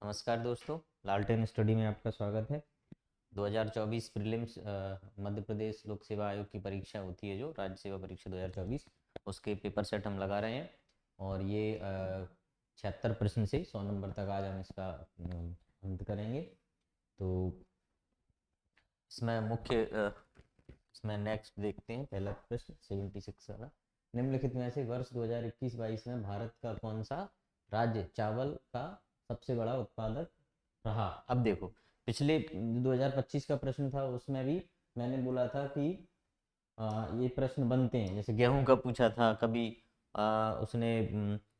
नमस्कार दोस्तों, लालटेन स्टडी में आपका स्वागत है। 2024 प्रीलिम्स मध्य प्रदेश लोक सेवा आयोग की परीक्षा होती है, जो राज्य सेवा परीक्षा 2024, उसके पेपर सेट हम लगा रहे हैं। और ये 76 प्रश्न से 100 नंबर तक आज हम इसका अंत करेंगे। तो इसमें इसमें नेक्स्ट देखते हैं। पहला प्रश्न 76 वाला, निम्नलिखित में से वर्ष 2021-22 में भारत का कौन सा राज्य चावल का सबसे बड़ा उत्पादक रहा। अब देखो, पिछले 2025 का प्रश्न था, उसमें भी मैंने बोला था कि ये प्रश्न बनते हैं। जैसे गेहूं का पूछा था कभी, उसने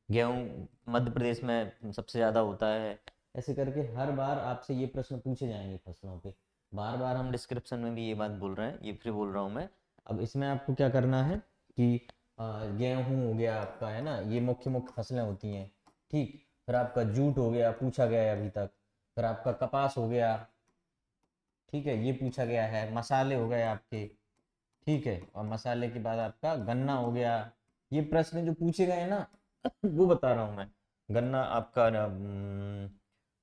गेहूं मध्य प्रदेश में सबसे ज़्यादा होता है। ऐसे करके हर बार आपसे ये प्रश्न पूछे जाएंगे फसलों के। बार बार हम डिस्क्रिप्शन में भी ये बात बोल रहे हैं, ये फिर बोल रहा हूँ मैं। अब इसमें आपको क्या करना है कि गेहूं हो गया आपका, है ना, ये मुख्य मुख्य फसलें होती हैं। ठीक, फिर आपका जूट हो गया, पूछा गया है अभी तक। फिर आपका कपास हो गया, ठीक है, ये पूछा गया है। मसाले हो गए आपके, ठीक है, और मसाले के बाद आपका गन्ना हो गया। ये प्रश्न जो पूछे गए हैं ना वो बता रहा हूँ मैं। गन्ना आपका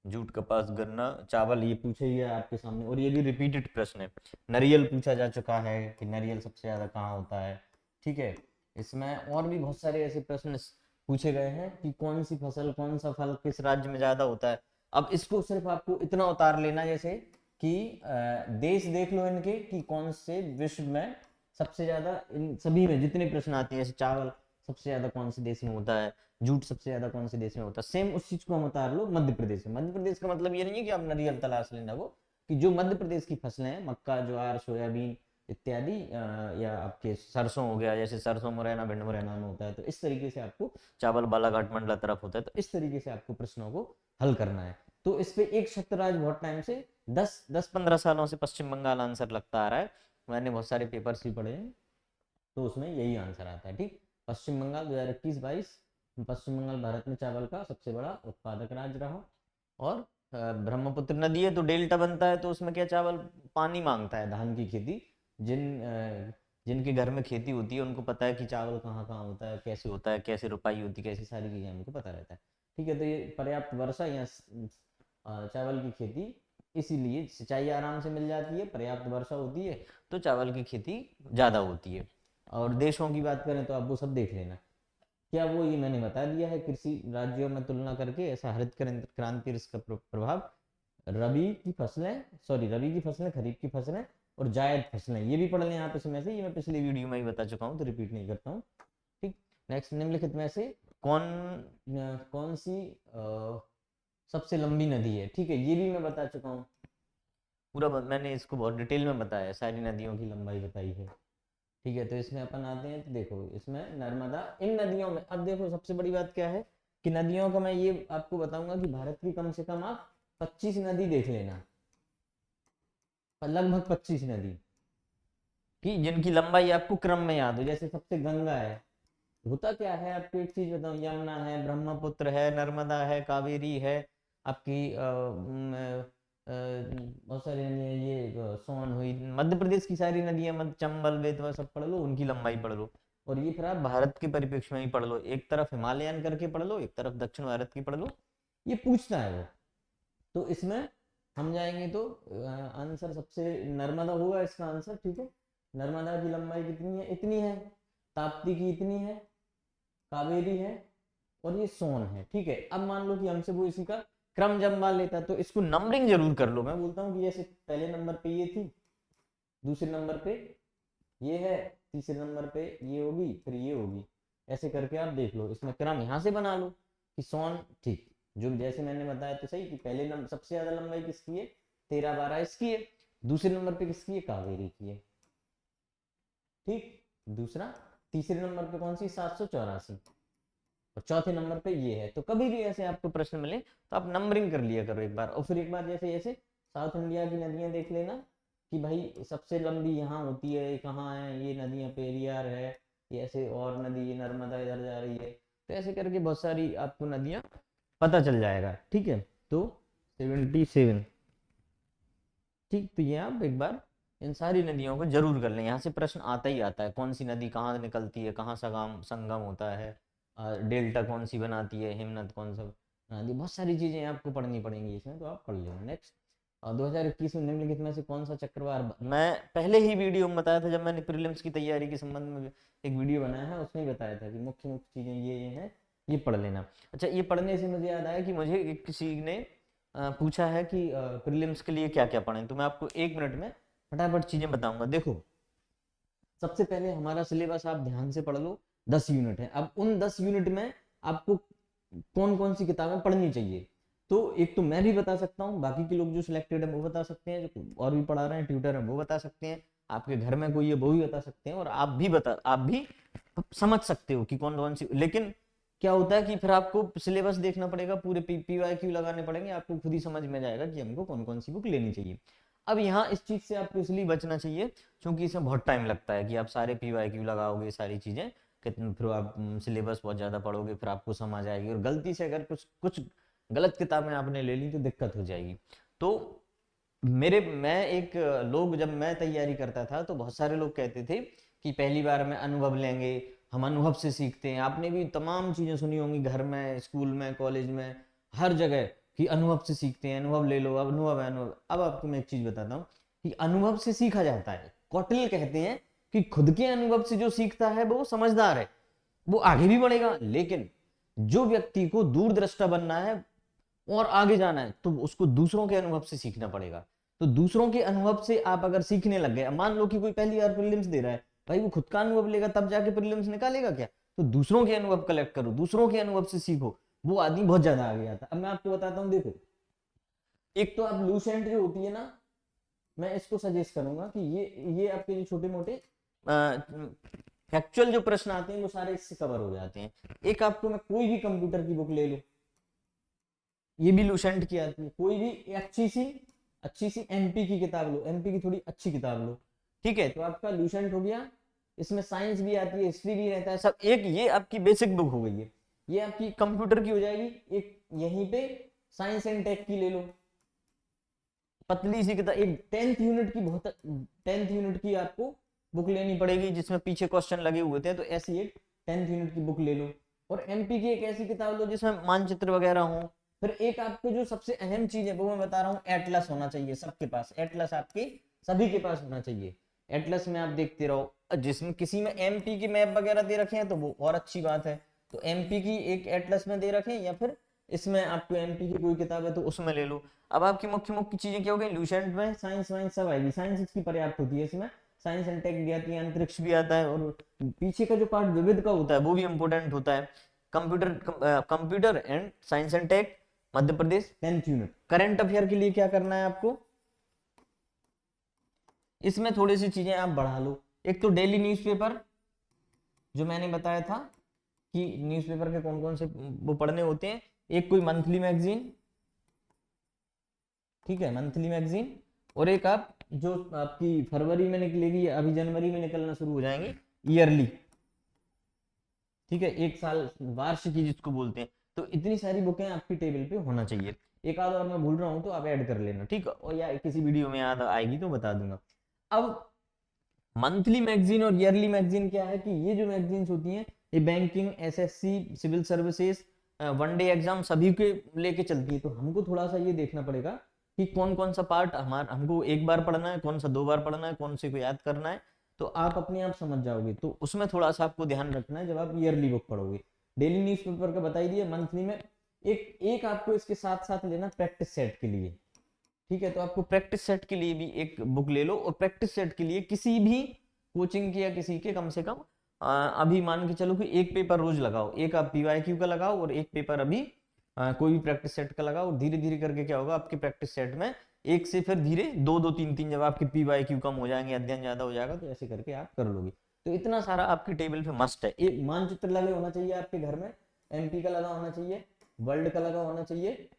जूट, कपास, गन्ना, चावल, ये पूछे ही है आपके सामने, और ये भी रिपीटेड प्रश्न है। नारियल पूछा जा चुका है कि नारियल सबसे ज्यादा कहाँ होता है। ठीक है, इसमें और भी बहुत सारे ऐसे प्रश्न पूछे गए हैं कि कौन सी फसल, कौन सा फल किस राज्य में ज्यादा होता है। अब इसको सिर्फ आपको इतना उतार लेना, जैसे कि देश देख लो इनके कि कौन से विश्व में सबसे ज्यादा, इन सभी में जितने प्रश्न आते हैं, जैसे चावल सबसे ज्यादा कौन से देश में होता है, जूट सबसे ज्यादा कौन से देश में होता है, सेम उस चीज को हम उतार लो मध्य प्रदेश में। मध्य प्रदेश का मतलब ये नहीं है कि आप नारियल तलाश लेना, वो कि जो मध्य प्रदेश की फसलें हैं, मक्का, ज्वार, सोयाबीन इत्यादि, या आपके सरसों हो गया, जैसे सरसों मुरैना, भिंड मुरैना में होता है, तो इस तरीके से आपको चावल बालाघाट मंडला तरफ होता है, तो इस तरीके से आपको प्रश्नों को हल करना है। तो इस पे एक छत्रराज बहुत टाइम से 10-15 सालों से पश्चिम बंगाल आंसर लगता आ रहा है। मैंने बहुत सारे पेपर्स भी पढ़े हैं, तो उसमें यही आंसर आता है। ठीक, पश्चिम बंगाल 2021-22, पश्चिम बंगाल भारत में चावल का सबसे बड़ा उत्पादक राज्य रहा। और ब्रह्मपुत्र नदी है तो डेल्टा बनता है, तो उसमें क्या, चावल पानी मांगता है, धान की खेती। जिनके घर में खेती होती है उनको पता है कि चावल कहाँ कहाँ होता है, कैसे रुपाई होती है, कैसी सारी चीज़ें हमको पता रहता है। ठीक है, तो ये पर्याप्त वर्षा या चावल की खेती, इसीलिए सिंचाई आराम से मिल जाती है, पर्याप्त वर्षा होती है, तो चावल की खेती ज़्यादा होती है। और देशों की बात करें तो आप वो सब देख लेना। क्या वो ये मैंने बता दिया है, कृषि राज्यों में तुलना करके ऐसा हरित क्रांति और इसका प्रभाव। रबी की फसलें, खरीफ की फसलें और जायद फसलें, ये भी पढ़ लें आप इसमें से। ये मैं पिछली वीडियो में ही बता चुका हूँ, तो रिपीट नहीं करता हूँ। ठीक, नेक्स्ट, निम्नलिखित में से कौन कौन सी सबसे लंबी नदी है। ठीक है, ये भी मैं बता चुका हूँ पूरा, मैंने इसको बहुत डिटेल में बताया है, सारी नदियों की लंबाई बताई है। ठीक है, तो इसमें अपन आते हैं, तो देखो इसमें नर्मदा, इन नदियों में, अब देखो सबसे बड़ी बात क्या है कि नदियों का मैं ये आपको बताऊंगा कि भारत की कम से कम आप 25 नदी देख लेना, लगभग 25 नदी की जिनकी लंबाई आपको क्रम में याद हो। जैसे सबसे गंगा है, होता क्या है आपको एक चीज बताऊं, यमुना है, ब्रह्मपुत्र है, नर्मदा है, कावेरी है, आपकी बहुत सारी नदियां, ये सोन हुई, मध्य प्रदेश की सारी नदियां, मध्य चंबल, बेतवा, सब पढ़ लो, उनकी लंबाई पढ़ लो। और ये फिर आप भारत के परिप्रेक्ष्य में ही पढ़ लो, एक तरफ हिमालयन करके पढ़ लो, एक तरफ दक्षिण भारत की पढ़ लो, ये पूछता है वो। तो इसमें हम जाएंगे तो आंसर सबसे नर्मदा होगा इसका आंसर। ठीक है, नर्मदा की लंबाई कितनी है, इतनी है। ताप्ती की इतनी है, कावेरी है, और ये सोन है। ठीक है, अब मान लो कि हमसे वो इसी का क्रम जब मान लेता, तो इसको नंबरिंग जरूर कर लो। मैं बोलता हूँ कि जैसे पहले नंबर पे ये थी, दूसरे नंबर पे ये है, तीसरे नंबर पे ये होगी, फिर ये होगी, ऐसे करके आप देख लो, इसमें क्रम यहाँ से बना लो कि सोन। ठीक, जो जैसे मैंने बताया तो सही कि पहले नंबर सबसे ज्यादा लंबाई किसकी है, 13-12 इसकी है। दूसरे नंबर पे किसकी है, कावेरी की है। ठीक, दूसरा, तीसरे नंबर पे कौन सी, 784, और चौथे नंबर पे ये है। तो कभी भी ऐसे आपको प्रश्न मिले तो आप नंबरिंग कर लिया करो एक बार, और फिर एक बार जैसे जैसे साउथ इंडिया की नदियां देख लेना कि भाई सबसे लंबी यहाँ होती है, कहाँ है ये नदियां, पेरियार है, ये ऐसे, और नदी ये नर्मदा इधर जा रही है, तो ऐसे करके बहुत सारी आपको नदियां पता चल जाएगा। ठीक है, तो 77। ठीक, तो ये आप एक बार इन सारी नदियों को जरूर कर लें, यहाँ से प्रश्न आता ही आता है, कौन सी नदी कहाँ निकलती है, कहाँ संगम संगम होता है, डेल्टा कौन सी बनाती है, हिमनद कौन सा हाँ, बहुत सारी चीजें आपको पढ़नी पड़ेंगी इसमें, तो आप पढ़ लेना। नेक्स्ट, और 2021 में निम्नलिखित में से कौन सा चक्रवात, मैं पहले ही वीडियो में बताया था जब मैंने प्रीलिम्स की तैयारी के संबंध में एक वीडियो बनाया है, उसमें ही बताया था कि मुख्य मुख्य चीजें ये हैं, ये पढ़ लेना। अच्छा, ये पढ़ने से मुझे याद आया कि मुझे किसी ने पूछा है कि प्रीलिम्स के लिए क्या क्या पढ़ें, तो मैं आपको 1 मिनट में फटाफट चीजें बताऊंगा। देखो, सबसे पहले हमारा सिलेबस आप ध्यान से पढ़ लो, 10 यूनिट है। अब उन 10 यूनिट में आपको कौन कौन सी किताबें पढ़नी चाहिए, तो एक तो मैं भी बता सकता हूँ, बाकी के लोग जो सिलेक्टेड है वो बता सकते हैं, जो और भी पढ़ा रहे हैं ट्यूटर है वो बता सकते हैं, आपके घर में कोई है वो भी बता सकते हैं, और आप भी समझ सकते हो कि कौन कौन सी। लेकिन क्या होता है कि फिर आपको सिलेबस देखना पड़ेगा, पूरे PYQ लगाने पड़ेंगे, आपको खुद ही समझ में जाएगा कि हमको कौन कौन सी बुक लेनी चाहिए। अब यहाँ इस चीज से आपको इसलिए बचना चाहिए क्योंकि इसमें बहुत टाइम लगता है कि आप सारे PYQ लगाओगे, सारी चीजें कितने, फिर आप सिलेबस बहुत ज्यादा पढ़ोगे, फिर आपको समझ आएगी, और गलती से अगर कुछ कुछ गलत किताबें आपने ले ली तो दिक्कत हो जाएगी। तो लोग, जब मैं तैयारी करता था तो बहुत सारे लोग कहते थे कि पहली बार में अनुभव लेंगे, हम अनुभव से सीखते हैं। आपने भी तमाम चीजें सुनी होंगी घर में, स्कूल में, कॉलेज में, हर जगह, कि अनुभव से सीखते हैं, अनुभव ले लो, अनुभव है अनुभव। अब आपको मैं एक चीज बताता हूँ कि अनुभव से सीखा जाता है। कौटिल्य कहते हैं कि खुद के अनुभव से जो सीखता है वो समझदार है, वो आगे भी बढ़ेगा। लेकिन जो व्यक्ति को दूरदृष्टा बनना है और आगे जाना है, तो उसको दूसरों के अनुभव से सीखना पड़ेगा। तो दूसरों के अनुभव से आप अगर सीखने लग गए, मान लो कि कोई पहली बार प्रीलिम्स दे रहा है, भाई वो खुद का अनुभव लेगा तब जाके प्रीलिम्स निकालेगा क्या? तो दूसरों के अनुभव कलेक्ट करो, दूसरों के अनुभव से सीखो, वो आदमी बहुत ज्यादा आगे आता है। अब मैं आपको बताता हूँ, देखो, एक तो आप लूसेंट जो होती है ना, मैं इसको सजेस्ट करूंगा कि ये आपके जो छोटे मोटे फैक्चुअल जो प्रश्न आते हैं वो सारे इससे कवर हो जाते हैं। एक आपको मैं कोई भी कंप्यूटर की बुक ले लो, ये भी लूसेंट की आती है, कोई भी अच्छी सी MP की किताब लो, MP की थोड़ी अच्छी किताब लो, ठीक है, तो आपका लूसेंट हो गया। इसमें साइंस भी आती है, हिस्ट्री भी रहता है सब, एक ये आपकी बेसिक बुक हो गई है, ये आपकी कंप्यूटर की हो जाएगी। एक यहीं पे साइंस एंड टेक की ले लो, पतली सी किताब, एक 10th यूनिट की आपको बुक लेनी पड़ेगी जिसमें पीछे क्वेश्चन लगे हुए थे, तो ऐसी एक 10th यूनिट की बुक ले लो। और MP की एक ऐसी किताब लो जिसमें मानचित्र वगैरह हो। फिर एक आपको जो सबसे अहम चीज है वो मैं बता रहा हूँ, एटलस होना चाहिए सबके पास, एटलस आपके सभी के पास होना चाहिए। एटलस में आप देखते रहो, जिसमें किसी में MP की मैप वगैरह दे रखे हैं तो वो और अच्छी बात है, तो MP की एक एटलस में दे रखे, या फिर इसमें आपको MP की कोई किताब है तो उसमें ले लो। अब आपकी मुख्य मुख्य चीजें क्या हो गई, लूसेंट में साइंस वाइंस सब आएगी, साइंस इसकी पर्याप्त होती है, इसमें साइंस एंड टेक भी आती है, अंतरिक्ष भी आता है, और पीछे का जो पार्ट विविध का होता है वो भी इंपोर्टेंट होता है। Computer and science and tech, Madhya Pradesh 10th unit. Current affair के लिए क्या करना है आपको, इसमें थोड़ी सी चीजें आप बढ़ा लो। एक तो डेली न्यूज़पेपर, जो मैंने बताया था कि न्यूज़पेपर के कौन कौन से वो पढ़ने होते हैं, एक कोई मंथली मैगजीन, ठीक है, मंथली मैगजीन, और एक आप जो आपकी फरवरी में निकलेगी, अभी जनवरी में निकलना शुरू हो जाएंगे, ईयरली, ठीक है, एक साल वार्षिकी जिसको बोलते हैं। तो इतनी सारी बुकें आपकी टेबल पे होना चाहिए। एक आध और मैं भूल रहा हूं तो आप ऐड कर लेना, ठीक है, और या किसी वीडियो में याद आएगी तो बता दूंगा। अब मंथली मैगजीन और ईयरली मैगजीन क्या है कि ये जो मैगजीन्स होती हैं, ये banking, SSC, civil services, one day exam सभी के लेके चलती है। तो हमको थोड़ा सा ये देखना पड़ेगा कि कौन कौन सा पार्ट हमको एक बार पढ़ना है, कौन सा 2 बार पढ़ना है, कौन से को याद करना है, तो आप अपने आप समझ जाओगे। तो उसमें थोड़ा सा आपको ध्यान रखना है जब आप ईयरली बुक पढ़ोगे। डेली न्यूज़पेपर का बता ही दिया, मंथली में एक एक आपको इसके साथ साथ लेना प्रैक्टिस सेट के लिए, ठीक है, तो आपको प्रैक्टिस सेट के लिए भी एक बुक ले लो, और प्रैक्टिस सेट के लिए किसी भी कोचिंग के या किसी के कम से कम अभी मान के चलो कि एक पेपर रोज लगाओ, एक आप PYQ का लगाओ और एक पेपर अभी कोई भी प्रैक्टिस सेट का लगाओ। धीरे धीरे करके क्या होगा, आपके प्रैक्टिस सेट में एक से फिर धीरे दो दो तीन तीन, जब आपके PYQ कम हो जाएंगे, अध्ययन ज्यादा हो जाएगा, तो ऐसे करके आप कर लोगे। तो इतना सारा आपकी टेबल पे मस्ट है। एक मानचित्र लगे होना चाहिए आपके घर में, MP का लगा होना चाहिए, वर्ल्ड का लगा होना चाहिए,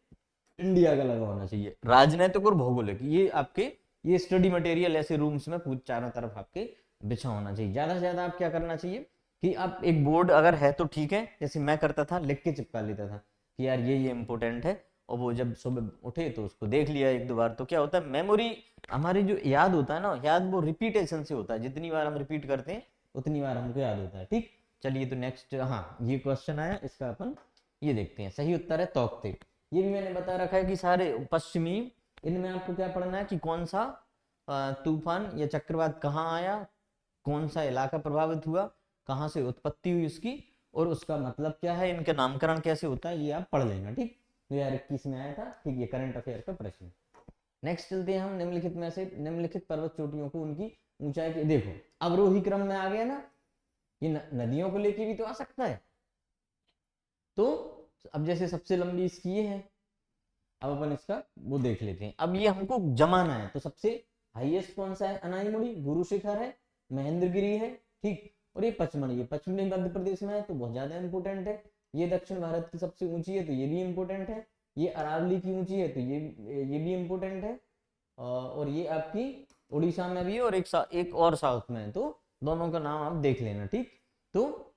इंडिया का लगा होना चाहिए, राजनीतिक और भौगोलिक, ये स्टडी मटेरियल ऐसे रूम्स में चारों तरफ आपके बिछा होना चाहिए। ज्यादा से ज्यादा आप क्या करना चाहिए कि आप एक बोर्ड अगर है तो ठीक है, जैसे मैं करता था, लिख के चिपका लेता था कि यार ये इंपॉर्टेंट है, और वो जब सुबह उठे तो उसको देख लिया 1-2 बार, तो क्या होता है, मेमोरी, हमारी जो याद होता है ना, याद वो रिपीटेशन से होता है, जितनी बार हम रिपीट करते हैं उतनी बार हमको याद होता है। ठीक, चलिए, तो नेक्स्ट, हाँ, ये क्वेश्चन आया, इसका अपन ये देखते हैं, सही उत्तर है तोकते। ये भी मैंने बता रखा है कि सारे पश्चिमी, इनमें आपको क्या पढ़ना है कि कौन सा तूफान या चक्रवात कहाँ आया, कौन सा इलाका प्रभावित हुआ, कहाँ से उत्पत्ति हुई उसकी, और उसका मतलब क्या है, इनका नामकरण कैसे होता है, ये आप पढ़ लेना। ठीक, 2021 में आया था। ठीक, ये करंट अफेयर का प्रश्न। नेक्स्ट चलते हैं हम निम्नलिखित में से निम्नलिखित पर्वत चोटियों को उनकी ऊंचाई के, देखो अवरोही क्रम में आ गया ना, ये नदियों को लेके भी तो आ सकता है। तो अब जैसे सबसे लंबी इसकी ये है, अब अपन इसका वो देख लेते हैं। अब ये हमको जमाना है, तो सबसे हाईएस्ट कौन सा है, अनाईमुड़ी, गुरु शिखर है, महेंद्रगिरी है। ठीक, और ये पचमढ़ी है, पश्चिमी मध्य प्रदेश में है तो बहुत ज्यादा इंपोर्टेंट है। ये दक्षिण भारत की सबसे ऊंची है तो ये भी इंपोर्टेंट है। ये अरावली की ऊंची है तो ये भी इंपोर्टेंट है। और ये आपकी उड़ीसा में भी है, और एक और साउथ में है, तो दोनों का नाम आप देख लेना। ठीक, तो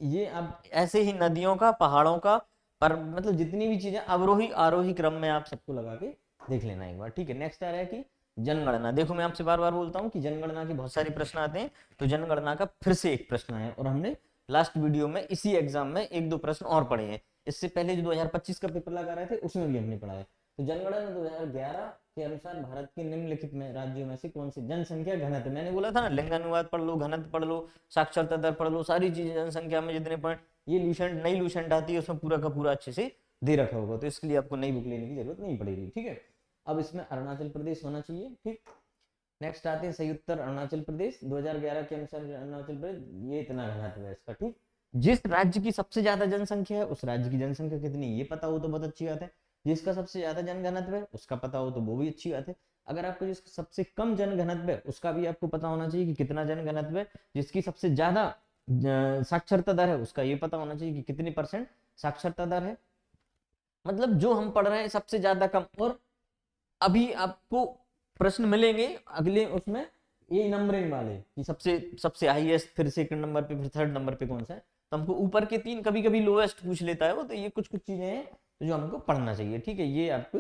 ये आप ऐसे ही नदियों का, पहाड़ों का, पर मतलब जितनी भी चीजें अवरोही आरोही क्रम में आप सबको लगा के देख लेना एक बार। ठीक है, नेक्स्ट आ रहा है कि जनगणना। देखो मैं आपसे बार बार बोलता हूँ कि जनगणना के बहुत सारे प्रश्न आते हैं, तो जनगणना का फिर से एक प्रश्न है, और हमने लास्ट वीडियो में इसी एग्जाम में एक दो प्रश्न और पढ़े हैं। इससे पहले जो 2025 का पेपर लगा रहे थे उसमें भी हमने पढ़ा है। तो जनगणना 2011 के अनुसार भारत के निम्नलिखित में राज्यों में से कौन से जनसंख्या घनत्व, मैंने बोला था ना, लिंगानुपात पढ़ लो, घनत्व पढ़ लो, साक्षरता दर पढ़ लो, सारी चीजें जनसंख्या में जितने पॉइंट, ये लूसेंट नई लूसेंट आती है उसमें पूरा का पूरा अच्छे से दे रखा होगा, तो इसके लिए आपको नई बुक लेने की जरूरत नहीं पड़ेगी। ठीक है, अब इसमें अरुणाचल प्रदेश होना चाहिए। ठीक, नेक्स्ट आते हैं संयुक्त अरुणाचल प्रदेश, 2011 के अनुसार अरुणाचल प्रदेश, ये इतना घनत्व है इसका। ठीक, जिस राज्य की सबसे ज्यादा जनसंख्या है उस राज्य की जनसंख्या कितनी ये पता हो तो बहुत अच्छी बात है, जिसका सबसे ज्यादा जनघनत्व है उसका पता हो तो वो भी अच्छी बात है। अगर आपको जिसका सबसे कम जनघनत्व है उसका भी आपको पता होना चाहिए कि कितना जनघनत्व है, जिसकी सबसे ज्यादा साक्षरता दर है उसका ये पता होना चाहिए कि कितनी परसेंट साक्षरता दर है। मतलब जो हम पढ़ रहे हैं सबसे ज्यादा कम, और अभी आपको प्रश्न मिलेंगे अगले उसमें ये नंबरिंग वाले कि सबसे सबसे हाईएस्ट, फिर सेकंड नंबर पे, फिर थर्ड नंबर पे कौन सा है, तो हमको ऊपर के तीन, कभी कभी लोएस्ट पूछ लेता है वो, तो ये कुछ कुछ चीजें हैं तो जो हमको पढ़ना चाहिए। ठीक है, ये आपको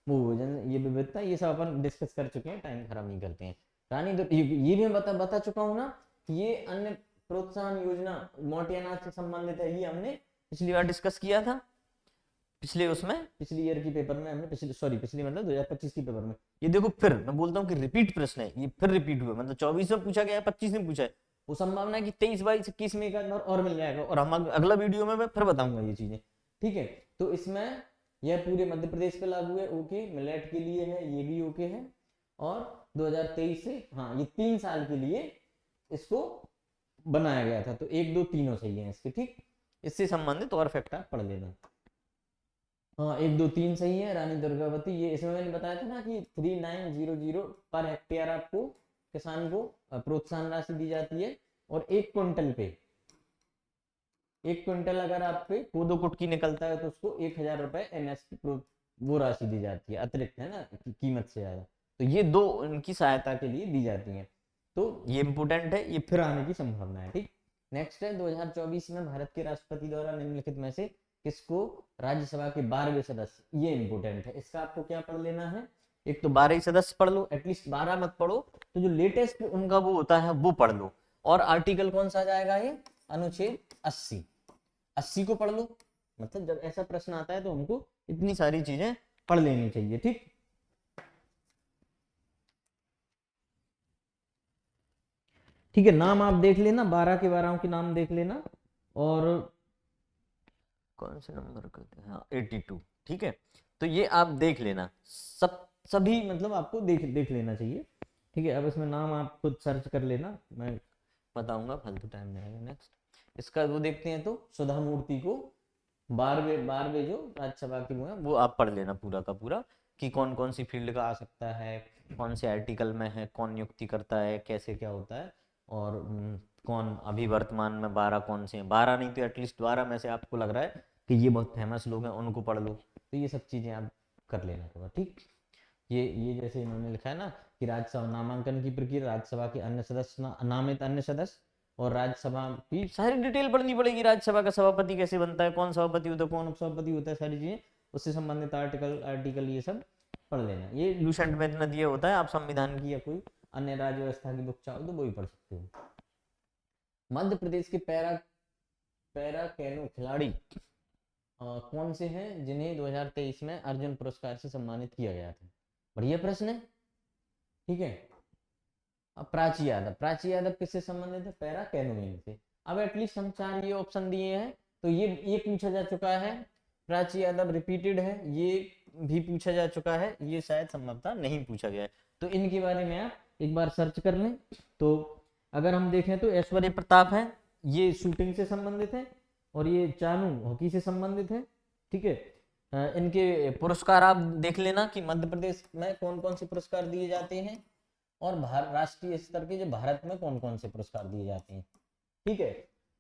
वो ये विविधता, ये सब अपन डिस्कस कर चुके हैं, टाइम खराब नहीं करते हैं। रानी तो ये भी मैं बता चुका हूँ ना कि ये अन्य प्रोत्साहन योजना मोटे अनाज से संबंधित है, ये हमने पिछली बार डिस्कस किया था, पिछले उसमें पिछली ईयर की पेपर में हमने, पिछली मतलब 2025 की पेपर में। ये देखो फिर मैं बोलता हूँ कि रिपीट प्रश्न है, ये फिर रिपीट हुआ, मतलब 24 में पूछा गया है, 25 में पूछा है, वो संभावना है कि 23, 22, 21 में एक आध बार और मिल जाएगा, और हम अगला वीडियो में मैं फिर बताऊंगा ये चीजें। ठीक है, तो इसमें यह पूरे मध्य प्रदेश पे लागू है, ओके, मिलेट के लिए है, ये भी ओके है, और 2023 से, हाँ, ये 3 साल के लिए इसको बनाया गया था, तो 1, 2, तीनों सही है इसके। ठीक, इससे संबंधित और फैक्ट आप पढ़ लेना। हाँ, 1, 2, 3 सही है। रानी दुर्गावती, ये इसमें मैंने बताया था ना कि 3900 पर हेक्टेयर आपको किसान को प्रोत्साहन राशि दी जाती है, और 1 क्विंटल पे, 1 क्विंटल अगर आप पे कोदो कुटकी निकलता है तो उसको 1000 रुपए एमएसपी वो राशि दी जाती है, अतिरिक्त है ना, कीमत से ज्यादा। तो ये दो उनकी सहायता के लिए दी जाती है, तो ये इंपोर्टेंट है, ये फिर आने की संभावना है। ठीक, नेक्स्ट है 2024 में भारत के राष्ट्रपति द्वारा निम्नलिखित में से किसको राज्यसभा के 12वें सदस्य, ये इंपोर्टेंट है, इसका आपको क्या पढ़ लेना है, एक तो 12 ही सदस्य पढ़ लो, एटलीस्ट 12 मत पढ़ो, तो जो लेटेस्ट उनका वो होता है वो पढ़ लो। और आर्टिकल कौन सा जाएगा, ये अनुच्छेद 80 को पढ़ लो। मतलब जब ऐसा प्रश्न आता है तो हमको इतनी सारी चीजें पढ़ लेनी चाहिए। ठीक, ठीक है, नाम आप देख लेना, 12 के 12 के नाम देख लेना, और कौन से नंबर का था, हाँ 82। ठीक है, तो ये आप देख लेना, सभी मतलब आपको देख लेना चाहिए। ठीक है, अब इसमें नाम आप खुद सर्च कर लेना, मैं बताऊंगा, फालतू टाइम नहीं आएगा। नेक्स्ट इसका वो देखते हैं, तो सुधा मूर्ति को 12वें जो राज्यसभा के वो है वो आप पढ़ लेना पूरा का पूरा, कि कौन कौन सी फील्ड का आ सकता है, कौन से आर्टिकल में है, कौन नियुक्ति करता है, कैसे क्या होता है, और कौन अभी वर्तमान में 12 कौन से हैं, 12 नहीं तो एटलीस्ट 12 में से आपको लग रहा है कि ये बहुत फेमस लोग हैं उनको पढ़ लो, तो ये सब चीजें आप कर लेना होगा। ठीक, ये जैसे इन्होंने लिखा है ना कि राज्यसभा नामांकन की प्रक्रिया, राज्यसभा के अन्य सदस्य, नामित अन्य सदस्य, और राज्यसभा की सारी डिटेल पढ़नी पड़ेगी, राज्यसभा का सभापति कैसे बनता है, कौन सभापति होता है, कौन उपसभापति होता है, सारी चीजें उससे संबंधित आर्टिकल ये सब पढ़ लेना। ये लूसेंट में इतना दिया होता है, आप संविधान की या कोई अन्य राज्य व्यवस्था की बुक चाहो तो वो भी पढ़ सकते हो। मध्य प्रदेश के पैरा पैरा कैनो खिलाड़ी कौन से हैं जिन्हें 2023 में अर्जुन पुरस्कार से सम्मानित किया गया था? बढ़िया प्रश्न है, ठीक है। अब प्राची यादव किससे संबंधित है? पैरा कैनोइंग से। अब एटलीस्ट हम चार ये ऑप्शन दिए हैं, तो ये पूछा जा चुका है। प्राची यादव रिपीटेड है, ये भी पूछा जा चुका है, ये शायद संभवतः नहीं पूछा गया है। तो इनके बारे में आप एक बार सर्च कर लें। तो अगर हम देखें तो ऐश्वर्य प्रताप है, ये शूटिंग से संबंधित है, और ये चानू हॉकी से संबंधित है, ठीक है। इनके पुरस्कार आप देख लेना कि मध्य प्रदेश में कौन कौन से पुरस्कार दिए जाते हैं, और राष्ट्रीय स्तर के जो भारत में कौन कौन से पुरस्कार दिए जाते हैं, ठीक है।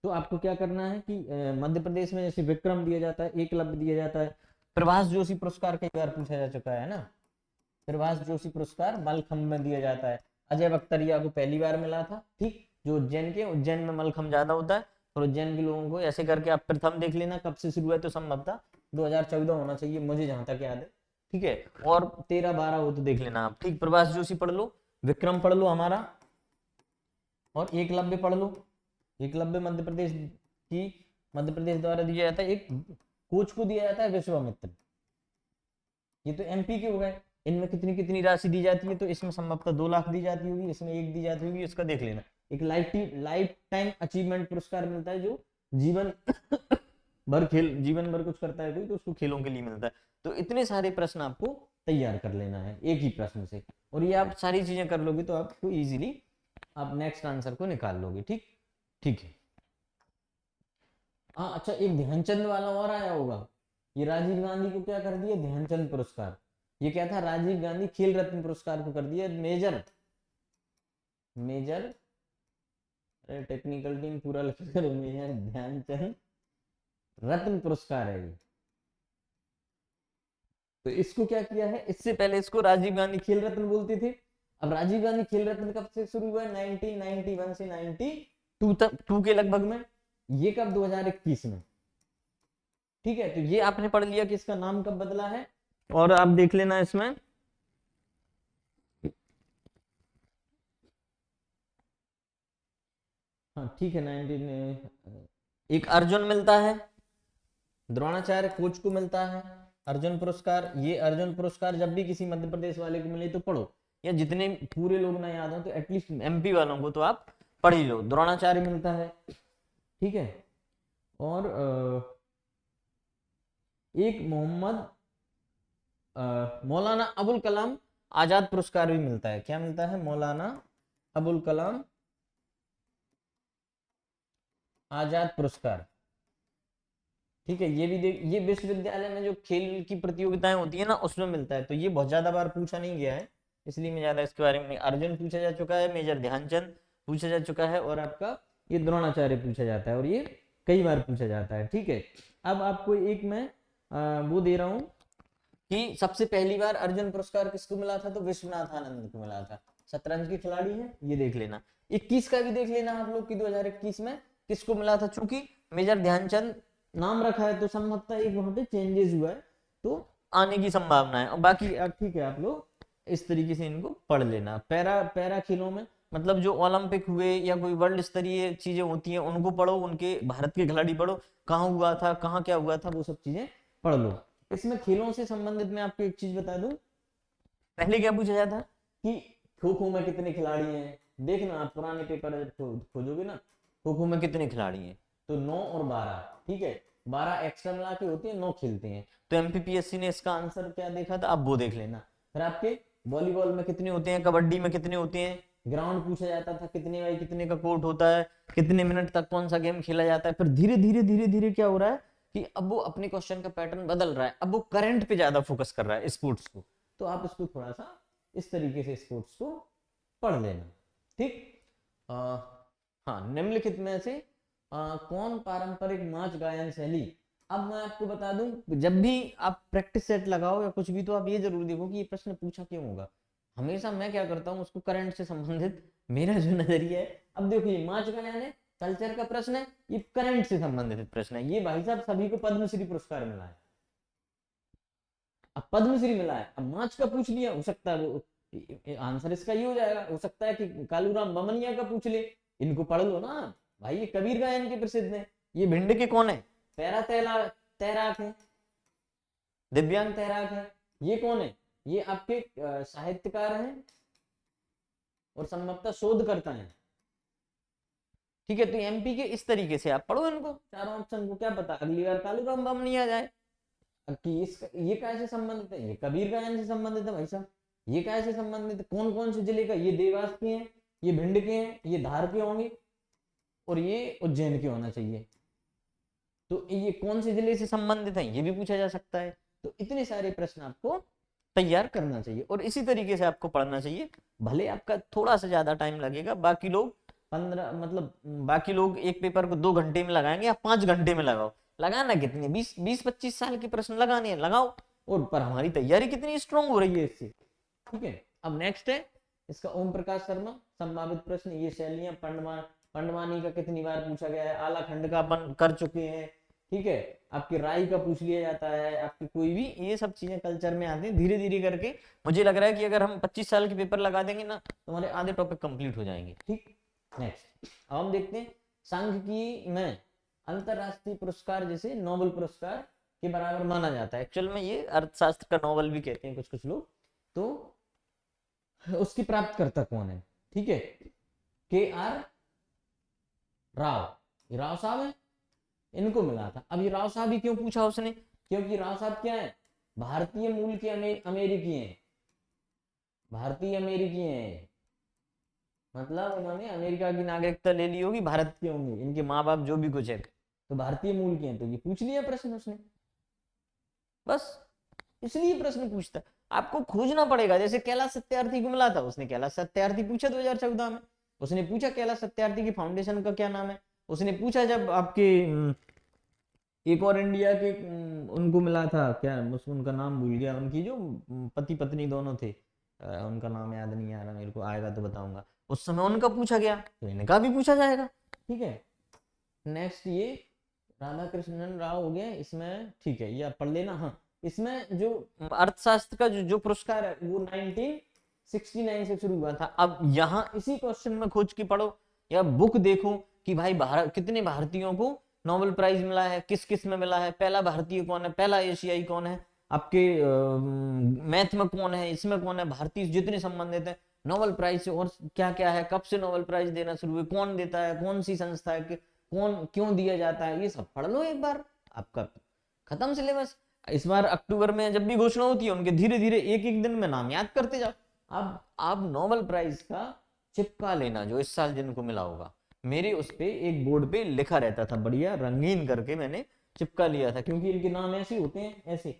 तो आपको क्या करना है कि मध्य प्रदेश में जैसे विक्रम दिया जाता है, एकलव्य दिया जाता है, प्रभाष जोशी पुरस्कार कई बार पूछा जा चुका है ना, प्रभाष जोशी पुरस्कार मलखंभ में दिया जाता है। अजय बख्तरिया को पहली बार मिला था, ठीक, जो उज्जैन में मलखंभ ज्यादा होता है, और उज्जैन के लोगों को ऐसे करके आप प्रथम देख लेना कब से शुरू है, तो संभवतः 2014 होना चाहिए, मुझे जहां तक याद है, ठीक है। और 13-12 हो तो देख लेना आप, ठीक। प्रभाष जोशी पढ़ लो, विक्रम पढ़ लो हमारा, और एकलव्य पढ़ लो। एकलव्य मध्य प्रदेश द्वारा दिया जाता है, एक कोच को दिया जाता है विश्वामित्र। ये तो एमपी के हो गए। इनमें कितनी कितनी राशि दी जाती है? तो इसमें संभवतः 2 लाख दी जाती होगी, इसमें 1 दी जाती होगी, इसका देख लेना। एक लाइफ टाइम अचीवमेंट पुरस्कार मिलता है, जो जीवन भर कुछ करता है कोई, तो उसको खेलों के लिए मिलता है। तो इतने सारे प्रश्न आपको तैयार कर लेना है एक ही प्रश्न से, और ये आप सारी चीजें कर लोगे तो आपको इजीली आप नेक्स्ट आंसर को निकाल लोगे, ठीक, ठीक है। हाँ, अच्छा, एक ध्यानचंद वाला और आया होगा। ये राजीव गांधी को क्या कर दिया? ध्यानचंद पुरस्कार। ये क्या था? राजीव गांधी खेल रत्न पुरस्कार को कर दिया मेजर टेक्निकल टीम पूरा लिख कर, मेजर ध्यानचंद रत्न पुरस्कार है ये। तो इसको क्या किया है? इससे पहले इसको राजीव गांधी खेल रत्न बोलते थे। अब राजीव गांधी खेल रत्न कब से शुरू हुआ है? 1991 से 92 तक, 2 के लगभग में। ये कब? 2021 में, ठीक है। तो ये आपने पढ़ लिया कि इसका नाम कब बदला है, और आप देख लेना इसमें हाँ, ठीक है। 19 एक अर्जुन मिलता है, द्रोणाचार्य कोच को मिलता है अर्जुन पुरस्कार। ये अर्जुन पुरस्कार जब भी किसी मध्य प्रदेश वाले को मिले तो पढ़ो, या जितने पूरे लोग ना याद हो तो एटलीस्ट एमपी वालों को तो आप पढ़ ही लो। द्रोणाचार्य मिलता है, ठीक है। और एक मौलाना अबुल कलाम आजाद पुरस्कार भी मिलता है। क्या मिलता है? मौलाना अबुल कलाम आजाद पुरस्कार, ठीक है। ये भी ये विश्वविद्यालय में जो खेल की प्रतियोगिताएं होती है ना, उसमें मिलता है। तो ये बहुत ज्यादा बार पूछा नहीं गया है, इसलिए मैं ज्यादा इसके बारे में नहीं। अर्जुन पूछा जा चुका है, मेजर ध्यानचंद पूछा जा चुका है, और आपका ये द्रोणाचार्य पूछा जाता है, और ये कई बार पूछा जाता है, ठीक है। अब आपको एक मैं वो दे रहा हूं कि सबसे पहली बार अर्जुन पुरस्कार किसको मिला था? तो विश्वनाथ आनंद को मिला था। शतरंज के खिलाड़ी हैं, ये देख लेना। 21 का भी देख लेना आप लोग कि 2021 में किसको मिला था। चूंकि मेजर ध्यानचंद नाम रखा है तो संभवतः एक वहां पे चेंजेस हुआ है, तो आने की संभावना है। और बाकी ठीक है, आप लोग इस तरीके से इनको पढ़ लेना। पैरा खेलों में मतलब जो ओलंपिक हुए या कोई वर्ल्ड स्तरीय चीजें होती हैं उनको पढ़ो, उनके भारत के खिलाड़ी पढ़ो, कहाँ हुआ था, कहाँ क्या हुआ था, वो सब चीजें पढ़ लो। इसमें खेलों से संबंधित मैं आपको एक चीज बता दूं। पहले क्या पूछा जाता कि खो खो में कितने खिलाड़ी हैं? देखना आप पुराने पेपर खोजोगे ना, खो खो में कितने खिलाड़ी हैं, तो 9 और 12, ठीक है। 12 एक्स्ट्रा मिला के होती है, 9 खेलते हैं। तो एमपीपीएससी ने इसका आंसर क्या देखा था, आप वो देख लेना। फिर आपके वॉलीबॉल में कितने होते हैं, कबड्डी में कितने होते हैं, ग्राउंड पूछा जाता था कितने बाई कितने का कोर्ट होता है, कितने मिनट तक कौन सा गेम खेला जाता है। फिर धीरे धीरे क्या हो रहा है कि अब वो अपने क्वेश्चन का पैटर्न बदल रहा है, अब वो करंट पे ज्यादा फोकस कर रहा है, स्पोर्ट्स को। तो आप इसको थोड़ा सा इस तरीके से स्पोर्ट्स को पढ़ लेना, ठीक। हाँ, निम्नलिखित में से कौन पारंपरिक नाच गायन शैली। अब मैं आपको बता दूं, जब भी आप प्रैक्टिस सेट लगाओ या कुछ भी, तो आप ये जरूर देखो कि ये प्रश्न पूछा क्यों होगा। हमेशा मैं क्या करता हूँ, उसको करंट से संबंधित मेरा जो नजरिया है। अब देखो, ये नाच गायन है, कल्चर का प्रश्न है, ये करंट से संबंधित प्रश्न है। ये भाई साहब सभी को पद्मश्री पुरस्कार मिला है। अब पद्मश्री मिला है, अब नाच का पूछ लिया, हो सकता है वो आंसर इसका ये हो जाएगा। हो सकता है कि कालूराम बमनिया का पूछ ले, इनको पढ़ लो ना भाई, ये कबीर गायन के प्रसिद्ध हैं। ये भिंड के कौन है? पैरा तैराक है, दिव्यांग तैराक है। ये कौन है? ये आपके साहित्यकार हैं और संभवतः शोधकर्ता हैं। ठीक है, तो एमपी के इस तरीके से आप पढ़ो इनको चारों ऑप्शन को, क्या पता अगली बार कालूराम बम नहीं आ जाए कि ये कैसे संबंधित है, ये कबीर गायन से संबंधित है भाई साहब, ये कैसे संबंधित है, कौन कौन से जिले का, ये देवास के हैं, ये भिंड के हैं, ये धार के होंगे और ये उज्जैन के होना चाहिए, तो ये कौन से जिले से संबंधित है ये भी पूछा जा सकता है। तो इतने सारे प्रश्न आपको तैयार करना चाहिए और इसी तरीके से आपको पढ़ना चाहिए। भले आपका थोड़ा सा ज्यादा टाइम लगेगा, बाकी लोग 15 मतलब बाकी लोग एक पेपर को 2 घंटे में लगाएंगे, आप 5 घंटे में लगाओ। लगाना कितने 20-25 साल के प्रश्न लगाने हैं, लगाओ। और पर हमारी तैयारी कितनी स्ट्रांग हो रही है इससे। ठीक है, अब नेक्स्ट है इसका ओम प्रकाश शर्मा संभावित प्रश्न। ये शैलियां पंडवानी का कितनी बार पूछा गया है, आला खंड का अपन कर चुके हैं। ठीक है, आपके राय का पूछ लिया जाता है, आपके कोई भी ये सब चीजें कल्चर में आते हैं धीरे धीरे करके। मुझे लग रहा है कि अगर हम 25 साल के पेपर लगा देंगे ना तो हमारे आधे टॉपिक कंप्लीट हो जाएंगे। ठीक, नेक्स्ट अब हम देखते हैं सांख्यिकी में अंतरराष्ट्रीय पुरस्कार जैसे नोबेल पुरस्कार के बराबर माना जाता है। एक्चुअल में ये अर्थशास्त्र का नोबेल भी कहते हैं कुछ लोग। तो उसकी प्राप्तकर्ता कौन है? ठीक है, KR राव, ये राव साहब है, इनको मिला था। अब ये राव साहब ही क्यों पूछा उसने? क्योंकि राव साहब क्या है, भारतीय मूल के अमेरिकी हैं, भारतीय अमेरिकी हैं, मतलब उन्होंने अमेरिका की नागरिकता ले ली होगी, भारत के होंगे, इनके माँ बाप जो भी कुछ है, तो भारतीय मूल के हैं। तो ये पूछ लिया प्रश्न उसने, बस इसलिए प्रश्न पूछता। आपको खोजना पड़ेगा, जैसे कैलाश सत्यार्थी को मिला था, उसने कैलाश सत्यार्थी पूछा 2014 में। उसने पूछा कैलाश सत्यार्थी की फाउंडेशन का क्या नाम है। उसने पूछा जब आपके एक और इंडिया के उनको मिला था, क्या उनका नाम भूल गया, उनकी जो पति पत्नी दोनों थे, उनका नाम याद नहीं आ रहा मेरे को, आएगा तो बताऊंगा। उस समय उनका पूछा गया तो इनका भी पूछा जाएगा। ठीक है, नेक्स्ट ये राधा कृष्णन राव हो गया इसमें। ठीक है, ये आप पढ़ लेना। हाँ, इसमें जो अर्थशास्त्र का जो पुरस्कार है वो 1969 से शुरू हुआ था। अब यहाँ इसी क्वेश्चन में खोज के पढ़ो या बुक देखो कि भाई भारत कितने भारतीयों को नोबेल प्राइज मिला है, किस किस में मिला है, पहला भारतीय कौन है, पहला एशियाई कौन है, आपके मैथ में कौन है, इसमें कौन है, भारतीय जितने संबंधित है नोबेल प्राइज से, और क्या क्या है, कब से नोबेल प्राइज देना शुरू हुए, कौन देता है, कौन सी संस्था है, कौन क्यों दिया जाता है, ये सब पढ़ लो एक बार, आपका खत्म सिलेबस। इस बार अक्टूबर में जब भी घोषणा होती है उनके धीरे धीरे एक एक दिन में नाम याद करते जाओ। अब आप नोबेल प्राइज का चिपका लेना जो इस साल जिनको मिला होगा। मेरे उस पे एक बोर्ड पे लिखा रहता था, बढ़िया रंगीन करके मैंने चिपका लिया था, क्योंकि इनके नाम ऐसे होते हैं, ऐसे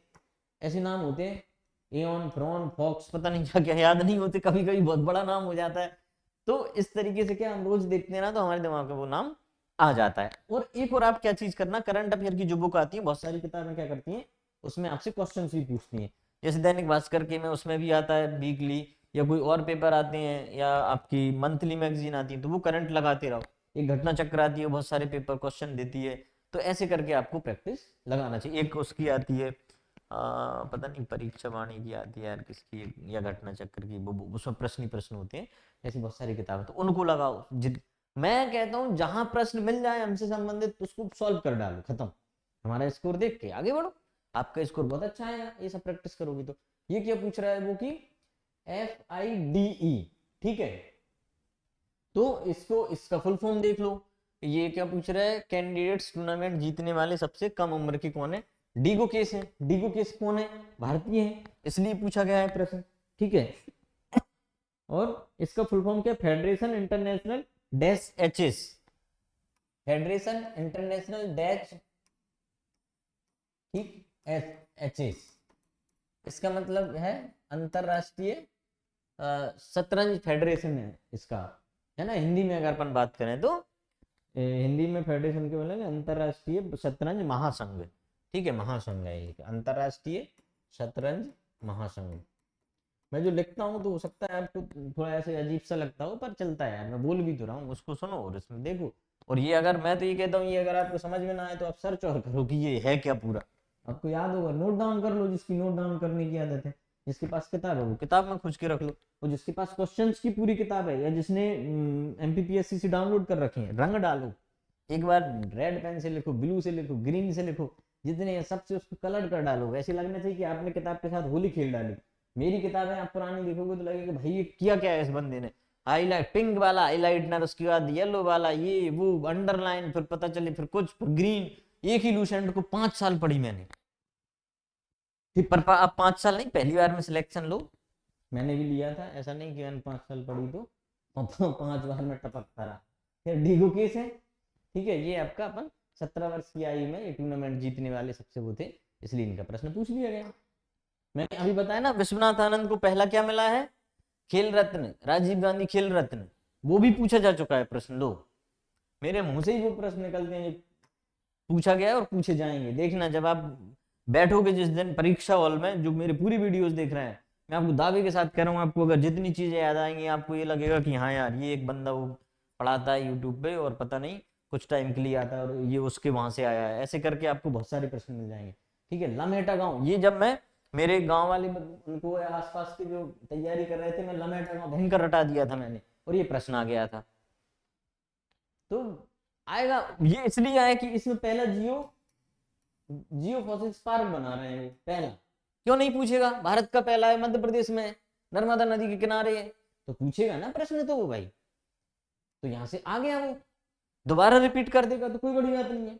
ऐसे नाम होते हैं, एओन फ्रॉन फॉक्स, पता नहीं क्या क्या, याद नहीं होते, कभी कभी बहुत बड़ा नाम हो जाता है। तो इस तरीके से क्या हम रोज देखते हैं ना, तो हमारे दिमाग में वो नाम आ जाता है। और एक और आप क्या चीज करना, करंट अफेयर की जो बुक आती है, बहुत सारी किताबें क्या करती हैं, उसमें आपसे क्वेश्चन भी पूछती हैं। जैसे दैनिक भास्कर के में उसमें भी आता है वीकली, या कोई और पेपर आते हैं, या आपकी मंथली मैगजीन आती है, तो वो करंट लगाते रहो। एक घटना चक्र आती है, बहुत सारे पेपर क्वेश्चन देती है, तो ऐसे करके आपको प्रैक्टिस लगाना चाहिए। एक उसकी आती है पता नहीं परीक्षा वाणी की आती है यार किसकी, या घटना चक्र की, वो उसमें प्रश्न ही प्रश्न होते हैं। ऐसी बहुत सारी किताबें, तो उनको लगाओ। मैं कहता हूँ जहां प्रश्न मिल जाए हमसे संबंधित उसको सॉल्व कर डालो, खत्म। हमारा स्कोर देख के आगे बढ़ो, आपका स्कोर बहुत अच्छा आएगा ये सब प्रैक्टिस करोगी तो। ये क्या पूछ रहा है वो कि FIDE, ठीक है, तो इसको इसका फुल फॉर्म देख लो। ये क्या पूछ रहा है, कैंडिडेट्स टूर्नामेंट जीतने वाले सबसे कम उम्र के कौन है? डीगो केस है। डीगो केस कौन है? भारतीय है, इसलिए पूछा गया है प्रश्न। ठीक है, और इसका फुल फॉर्म क्या? Federation international dash HS, federation international dash, ठीक, एचएस। इसका मतलब है अंतरराष्ट्रीय शतरंज फेडरेशन है इसका, है ना। हिंदी में अगर अपन बात करें तो हिंदी में फेडरेशन के बोलेंगे अंतरराष्ट्रीय शतरंज महासंघ। ठीक है, महासंघ है ये, अंतरराष्ट्रीय शतरंज महासंघ। मैं जो लिखता हूँ तो हो सकता है आपको थोड़ा ऐसे अजीब सा लगता हो, पर चलता है यार, मैं बोल भी तो रहा हूँ, उसको सुनो और इसमें देखो। और ये अगर मैं तो ये कहता हूँ, ये अगर आपको समझ में ना आए तो आप सर्च और करो कि ये है क्या, पूरा आपको याद होगा, नोट डाउन कर लो, जिसकी नोट डाउन करने की आदत है, जिसके पास किताब है वो किताब में खोज के रख लो, और जिसके पास क्वेश्चंस की पूरी किताब है, या जिसने MPPSC से डाउनलोड कर रखे हैं, रंग डालो एक बार, रेड पेन से लिखो, ब्लू से लिखो, ग्रीन से लिखो, जितने हैं सबसे उसको कलर कर डालो, वैसे लगना चाहिए कि आपने किताब के साथ होली खेल डाली। मेरी किताबें आप पुरानी देखोगे तो लगेगा भाई ये किया क्या है इस बंदे ने, हाईलाइट पिंक वाला हाईलाइटनर, उसके बाद येलो वाला, ये वो अंडरलाइन, फिर पता चले फिर कुछ फिर ग्रीन। एक ही लूसेंट को 5 साल पढ़ी मैंने। फिर पर आप 5 साल नहीं, पहली बार में सिलेक्शन लो, मैंने भी लिया था, ऐसा नहीं कि मैंने 5 साल पढ़ी तो 5 बार में टपकता रहा। फिर डीगो केस है, ठीक है, ये आपका अपन 17 वर्ष की आयु में ये टूर्नामेंट जीतने वाले सबसे वो थे, इसलिए इनका प्रश्न पूछ लिया गया। मैंने अभी बताया ना विश्वनाथ आनंद को पहला क्या मिला है, खेल रत्न, राजीव गांधी खेल रत्न, वो भी पूछा जा चुका है प्रश्न। लो मेरे मुंह से ही वो प्रश्न निकलते हैं, पूछा गया है और पूछे जाएंगे, देखना जब आप बैठोगे जिस दिन परीक्षा हॉल में, जो मेरे पूरी वीडियोस देख रहे हैं, मैं आपको दावे के साथ कह रहा हूँ, आपको अगर जितनी चीजें याद आएंगी आपको ये लगेगा कि हाँ यार ये एक बंदा वो पढ़ाता है यूट्यूब पे और पता नहीं कुछ टाइम के लिए आता है और ये उसके वहां से आया है, ऐसे करके आपको बहुत सारे प्रश्न मिल जाएंगे। ठीक है, लमेटा गांव, ये जब मैं मेरे गांव वाले उनको आसपास की जो तैयारी कर रहे थे, मैं लमेटा गांव भयंकर रटा दिया था मैंने, और ये प्रश्न आ गया था। तो आएगा, ये इसलिए आया कि इसमें पहला जियो फॉसिल्स पार्क बना रहे हैं, पहला क्यों नहीं पूछेगा, भारत का पहला है, मध्य प्रदेश में, नर्मदा नदी के किनारे है, तो पूछेगा ना प्रश्न तो वो भाई, तो यहां से आ गया वो, दोबारा रिपीट कर देगा तो कोई बड़ी बात नहीं है।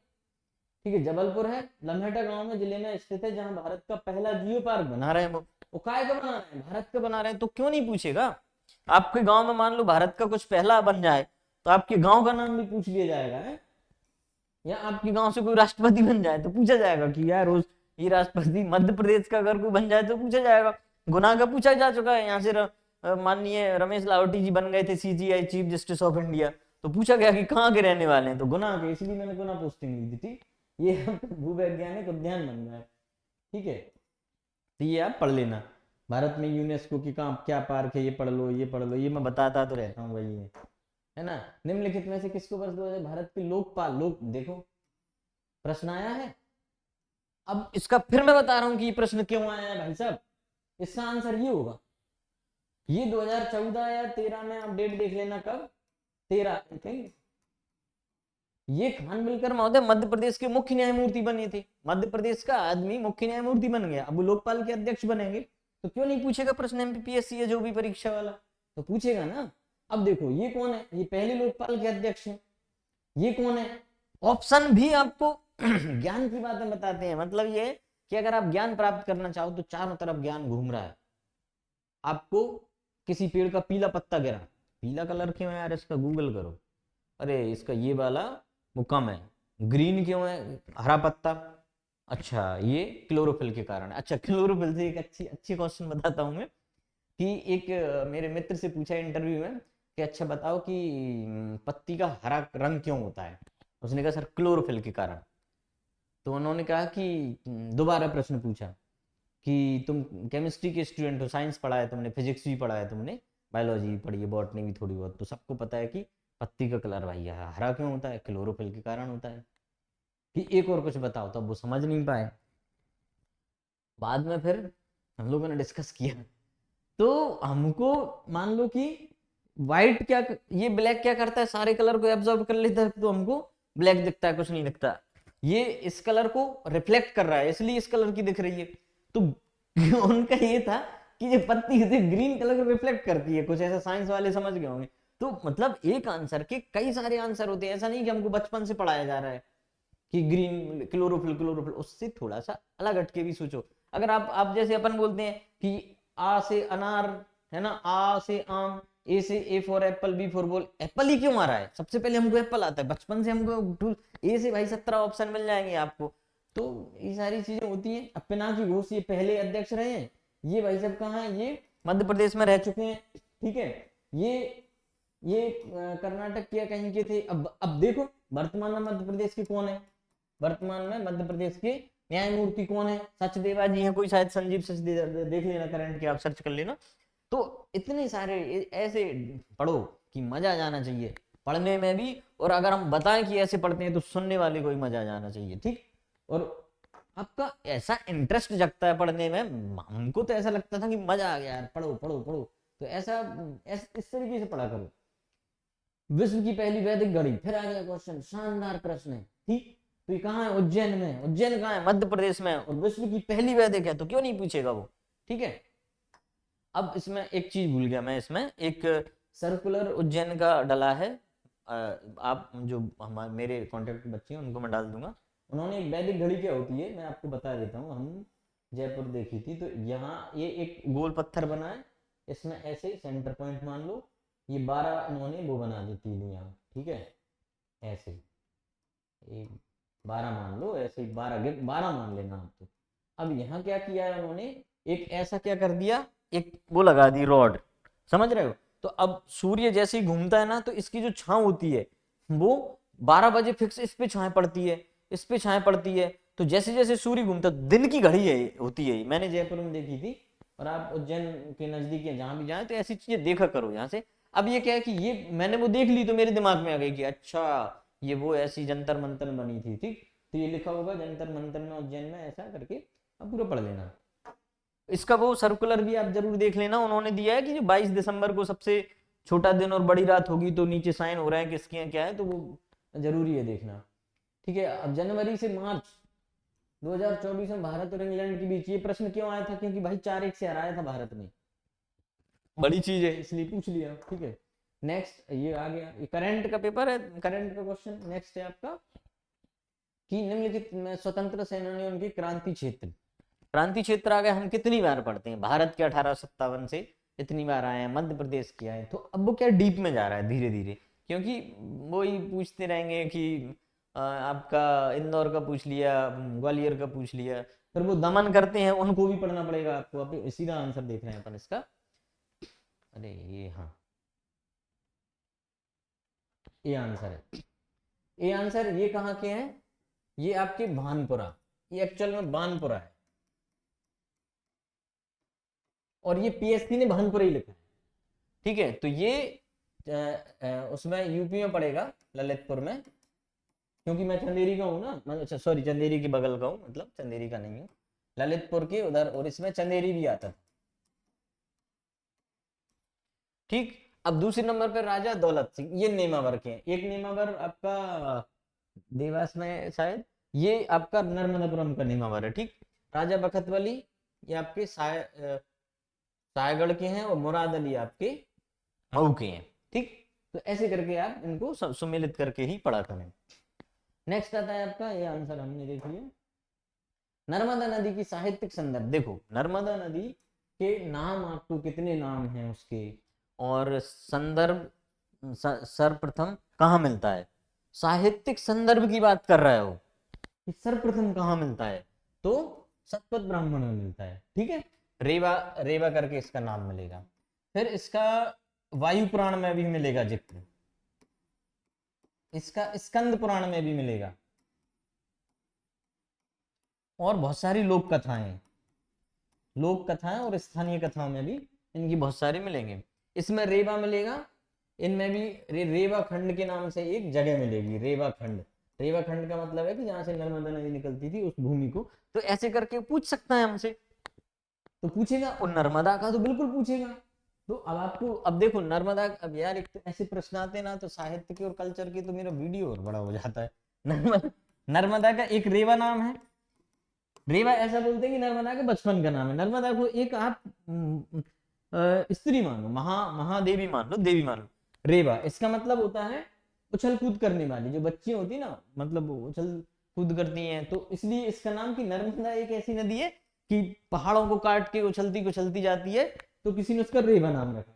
ठीक है, जबलपुर है, लम्हेटा गांव में जिले में स्थित है, जहां भारत का पहला जियो पार्क बना रहे हैं वो काय का बना रहे हैं, भारत का बना रहे हैं, तो क्यों नहीं पूछेगा। आपके गांव में मान लो भारत का कुछ पहला बन जाए तो आपके गांव का नाम भी पूछ लिया जाएगा है? या आपके गांव से कोई राष्ट्रपति बन जाए तो पूछा जाएगा कि यार उस ये राष्ट्रपति मध्य प्रदेश का अगर कोई बन जाए तो पूछा जाएगा। गुना का पूछा जा चुका है, यहाँ से माननीय रमेश लाहौटी जी बन गए थे CGI chief justice of India, तो पूछा गया कि कहाँ के रहने वाले हैं, तो गुना के, इसलिए मैंने गुना पोस्टिंग ली थी। ठीक, ये भूवैज्ञानिक उद्यान बन रहा है। ठीक है, तो ये आप पढ़ लेना, भारत में यूनेस्को की कहाँ क्या पार्क है, ये पढ़ लो, ये पढ़ लो, ये मैं बताता तो रहता हूँ भाई, ये है ना। निम्नलिखित में से किसको वर्ष 2000 भारत के लोकपाल, लोक देखो प्रश्न आया है। अब इसका फिर मैं बता रहा हूं कि ये प्रश्न क्यों आया है भाई साहब, इसका आंसर ये होगा, ये 2014 या 13 में आप डेट देख लेना, कब 13, ये खानविलकर महोदय मध्य प्रदेश के मुख्य न्यायमूर्ति बने थे, मध्य प्रदेश का आदमी मुख्य न्यायमूर्ति बन गया, अब वो लोकपाल के अध्यक्ष बनेंगे, तो क्यों नहीं पूछेगा प्रश्न, एमपीपीएससी है जो भी परीक्षा वाला, तो पूछेगा ना। अब देखो ये कौन है, ये पहले लोकपाल के अध्यक्ष हैं, ये कौन है, ऑप्शन भी आपको ज्ञान की बातें बताते हैं, मतलब ये कि अगर आप ज्ञान प्राप्त करना चाहो तो चारों तरफ ज्ञान घूम रहा है। आपको किसी पेड़ का पीला पत्ता गिरा, पीला कलर क्यों है यार इसका, गूगल करो, अरे इसका ये वाला वो कम है, ग्रीन क्यों है, हरा पत्ता, अच्छा ये क्लोरोफिल के कारण है। अच्छा क्लोरोफिल से एक अच्छी अच्छी क्वेश्चन बताता हूँ मैं, कि एक मेरे मित्र से पूछा इंटरव्यू में कि अच्छा बताओ कि पत्ती का हरा रंग क्यों होता है, उसने कहा सर क्लोरोफिल के कारण। तो उन्होंने कहा कि दोबारा प्रश्न पूछा कि तुम केमिस्ट्री के स्टूडेंट हो, साइंस पढ़ा है तुमने, फिजिक्स भी पढ़ा है तुमने, बायोलॉजी भी पढ़ी है, बॉटनी भी थोड़ी बहुत, तो सबको पता है कि पत्ती का कलर भाई हरा क्यों होता है, क्लोरोफिल के कारण होता है। कि एक और कुछ बताओ, तो अब वो समझ नहीं पाए। बाद में फिर हम लोगों ने डिस्कस किया, तो हमको मान लो कि व्हाइट क्या, ये ब्लैक क्या करता है, सारे कलर को एब्जॉर्ब कर लेता है, तो हमको ब्लैक दिखता है, कुछ नहीं दिखता, ये इस कलर को रिफ्लेक्ट कर रहा है, इसलिए इस कलर की दिख रही है। तो उनका ये था कि ये पत्ती ग्रीन कलर को रिफ्लेक्ट करती है, कुछ ऐसा साइंस वाले समझ गए होंगे। तो मतलब एक आंसर के कई सारे आंसर होते हैं, ऐसा नहीं कि हमको बचपन से पढ़ाया जा रहा है कि ग्रीन क्लोरोफिल क्लोरोफिल, उससे थोड़ा सा अलग हटके भी सोचो। अगर आप जैसे अपन बोलते हैं कि आ से अनार, है ना, आ से आम, ए से A for apple, B for ball, apple ही क्यों आ रहा है, सबसे पहले हमको एप्पल आता है, बचपन से हमको ए से भाई 17 ऑप्शन मिल जाएंगे आपको। तो ये सारी चीजें होती हैं। अब पिनाकी घोष ये पहले अध्यक्ष रहे हैं, ये भाई साहब कहाँ है, ये मध्य प्रदेश में रह चुके हैं। ठीक है, ये कर्नाटक के कहीं के थे। अब देखो वर्तमान में मध्य प्रदेश के कौन है, वर्तमान में मध्य प्रदेश के न्यायमूर्ति कौन है, सचदेवा जी हैं कोई, शायद संजीव सचदेवा, देख लेना करंट के, आप सर्च कर लेना। तो इतने सारे ऐसे पढ़ो कि मजा आ जाना चाहिए पढ़ने में भी, और अगर हम बताएं कि ऐसे पढ़ते हैं तो सुनने वाले को भी मजा आ जाना चाहिए। ठीक, और आपका ऐसा इंटरेस्ट जगता है पढ़ने में, हमको तो ऐसा लगता था कि मजा आ गया यार, पढ़ो पढ़ो पढ़ो, तो ऐसा इस तरीके से पढ़ा करो। विश्व की पहली वैदिक घड़ी, फिर आ गया क्वेश्चन, शानदार प्रश्न है। ठीक, तो ये कहाँ है? उज्जैन में। उज्जैन कहाँ है? मध्य प्रदेश में। और विश्व की पहली वैदिक है, तो क्यों नहीं पूछेगा वो, ठीक है। अब इसमें एक चीज भूल गया मैं, इसमें एक सर्कुलर उज्जैन का डला है। आप जो हमारे मेरे कांटेक्ट बच्चे हैं उनको मैं डाल दूंगा। उन्होंने एक वैदिक घड़ी क्या होती है मैं आपको बता देता हूँ। हम जयपुर देखी थी, तो यहाँ ये एक गोल पत्थर बना है, इसमें ऐसे सेंटर पॉइंट मान लो, ये 12 इन्होंने वो बना दी तीन यहाँ, ठीक है, ऐसे एक 12 मान लो, ऐसे 12 मान लेना आप तो। अब यहाँ क्या किया है उन्होंने, एक ऐसा क्या कर दिया, एक वो लगा दी रॉड, समझ रहे हो। तो अब सूर्य जैसे ही घूमता है ना, तो इसकी जो छांव होती है वो 12 बजे फिक्स इस पे छाएं पड़ती है, इस पे छाएं पड़ती है। तो जैसे जैसे सूर्य घूमता, दिन की घड़ी है होती है, मैंने जयपुर में देखी थी। और आप उज्जैन के नजदीक या जहां भी जाए तो ऐसी चीजें देखा करो यहाँ से। अब ये क्या है कि ये मैंने वो देख ली तो मेरे दिमाग में आ गई कि अच्छा ये वो ऐसी जंतर मंतर बनी थी, ठीक। तो ये लिखा होगा जंतर मंतर में उज्जैन में ऐसा करके, अब पूरा पढ़ लेना। इसका वो सर्कुलर भी आप जरूर देख लेना, उन्होंने दिया है कि जो 22 दिसंबर को सबसे छोटा दिन और बड़ी रात होगी, तो नीचे साइन हो रहा है किसके हैं क्या है, तो वो जरूरी है देखना, ठीक है। अब जनवरी से मार्च 2024 में भारत और इंग्लैंड के बीच, ये प्रश्न क्यों आया था, क्योंकि भाई 4-1 से हराया था भारत ने, बड़ी चीज है इसलिए पूछ लिया, ठीक है। नेक्स्ट ये आ गया, ये करंट का पेपर है, करंट का क्वेश्चन। नेक्स्ट है आपका कि निम्नलिखित में स्वतंत्र सेनानियों के क्रांति क्षेत्र। क्रांति क्षेत्र आ गए, हम कितनी बार पढ़ते हैं, भारत के 1857 से इतनी बार आए हैं, मध्य प्रदेश के आए, तो अब वो क्या डीप में जा रहा है धीरे धीरे, क्योंकि वो ही पूछते रहेंगे कि आपका इंदौर का पूछ लिया, ग्वालियर का पूछ लिया, फिर वो दमन करते हैं उनको भी पढ़ना पड़ेगा आपको। अब सीधा आंसर देख रहे हैं अपन इसका, अरे ये हाँ ये आंसर है, ये आंसर, ये कहाँ के हैं, ये आपके भानपुरा, ये एक्चुअल में बानपुरा है, और ये पीएससी ने भानपुरा ही लिखा है, ठीक है। तो ये उसमें यूपी में पड़ेगा, ललितपुर में, क्योंकि मैं चंदेरी का हूँ ना, अच्छा सॉरी चंदेरी के बगल का हूँ, मतलब चंदेरी का नहीं हूँ, ललितपुर के उधर, और इसमें चंदेरी भी आता था, ठीक। अब दूसरे नंबर पर राजा दौलत सिंह, ये नेमावर के हैं, एक नेमावर आपका देवास में शायद, ये आपका नर्मदापुरम का नेमावर है, ठीक। राजा बखतवली ये आपके सायगढ़ के हैं, और मुराद अली आपके मऊ के हैं, ठीक। तो ऐसे करके आप इनको सुमेलित करके ही पढ़ा करें। नेक्स्ट आता है आपका, ये आंसर हमने देख लिया, नर्मदा नदी की साहित्यिक संदर्भ। देखो नर्मदा नदी के नाम आपको कितने नाम हैं उसके, और संदर्भ सर्वप्रथम कहाँ मिलता है, साहित्यिक संदर्भ की बात कर रहा है वो, कि सर्वप्रथम कहाँ मिलता है, तो सतपथ ब्राह्मण में मिलता है, ठीक है। रेवा, रेवा करके इसका नाम मिलेगा। फिर इसका वायु पुराण में भी मिलेगा जिक्र, इसका स्कंद पुराण में भी मिलेगा, और बहुत सारी लोक कथाएं, लोक कथाएं और स्थानीय कथाओं में भी इनकी बहुत सारी मिलेंगे। इसमें रेवा मिलेगा, इनमें भी रेवा खंड के नाम से एक जगह मिलेगी, रेवा खंड। रेवा खंड का मतलब है कि जहां से नर्मदा नदी निकलती थी उस भूमि को, तो ऐसे करके पूछ सकता है हमसे, तो पूछेगा, और नर्मदा का तो बिल्कुल पूछेगा। तो अब आपको, अब देखो नर्मदा, अब यार एक तो ऐसे प्रश्न आते ना, तो साहित्य के और कल्चर के तो मेरा वीडियो और बड़ा हो जाता है। नर्मदा, नर्मदा का एक रेवा नाम है, रेवा ऐसा बोलते हैं कि नर्मदा के बचपन का नाम है। नर्मदा को एक आप स्त्री मान लो, महादेवी मान लो, देवी मान लो। रेवा इसका मतलब होता है उछल कूद करने वाली, जो बच्ची होती ना, मतलब वो उछल कूद करती हैं, तो इसलिए इसका नाम, कि नर्मदा एक ऐसी नदी है कि पहाड़ों को काट के उछलती उछलती जाती है, तो किसी ने उसका रेवा नाम रखा।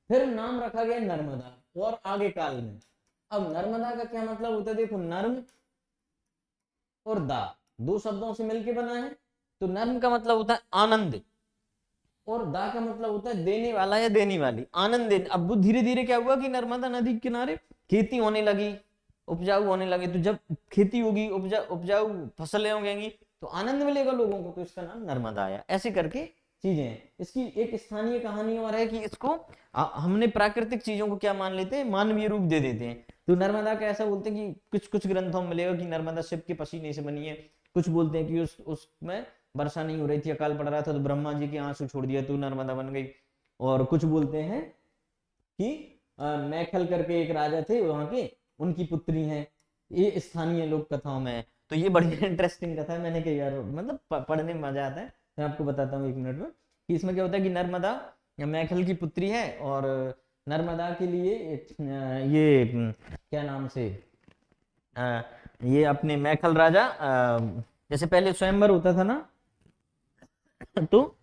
फिर नाम रखा गया नर्मदा, और आगे काल में, अब नर्मदा का क्या मतलब होता है, देखो नर्म और दा दो शब्दों से मिलके बना है, तो नर्म का मतलब होता है आनंद, और दा का मतलब होता है देने वाला या देने वाली, आनंद देने। अब वो धीरे धीरे क्या हुआ कि नर्मदा नदी के किनारे खेती होने लगी, उपजाऊ होने लगे, तो जब खेती होगी, उपजाऊ फसलें उगेंगी, तो आनंद मिलेगा लोगों को, तो इसका नाम नर्मदा आया। ऐसे करके चीजें हैं। इसकी एक स्थानीय कहानी और है कि इसको हमने प्राकृतिक चीजों को क्या मान लेते हैं, मानवीय रूप दे देते हैं। तो नर्मदा का ऐसा बोलते हैं कि कुछ कुछ ग्रंथों में मिलेगा कि नर्मदा शिव के पसीने से बनी है, कुछ बोलते हैं कि उसमें वर्षा नहीं हो रही थी, अकाल पड़ रहा था, तो ब्रह्मा जी के आंसू छोड़ दिया तो नर्मदा बन गई। और कुछ बोलते हैं कि मैखल करके एक राजा थे वहां के, उनकी पुत्री हैं, ये स्थानीय लोक कथाओं में है। तो ये बढ़िया इंटरेस्टिंग कथा है, मैंने कई बार मतलब पढ़ने में मजा आता है। मैं आपको बताता हूँ 1 मिनट में कि इसमें क्या होता है कि नर्मदा मैखल की पुत्री है, और नर्मदा के लिए ये क्या नाम से ये अपने मैखल राजा जैसे पहले स्वयंवर होता था ना, तो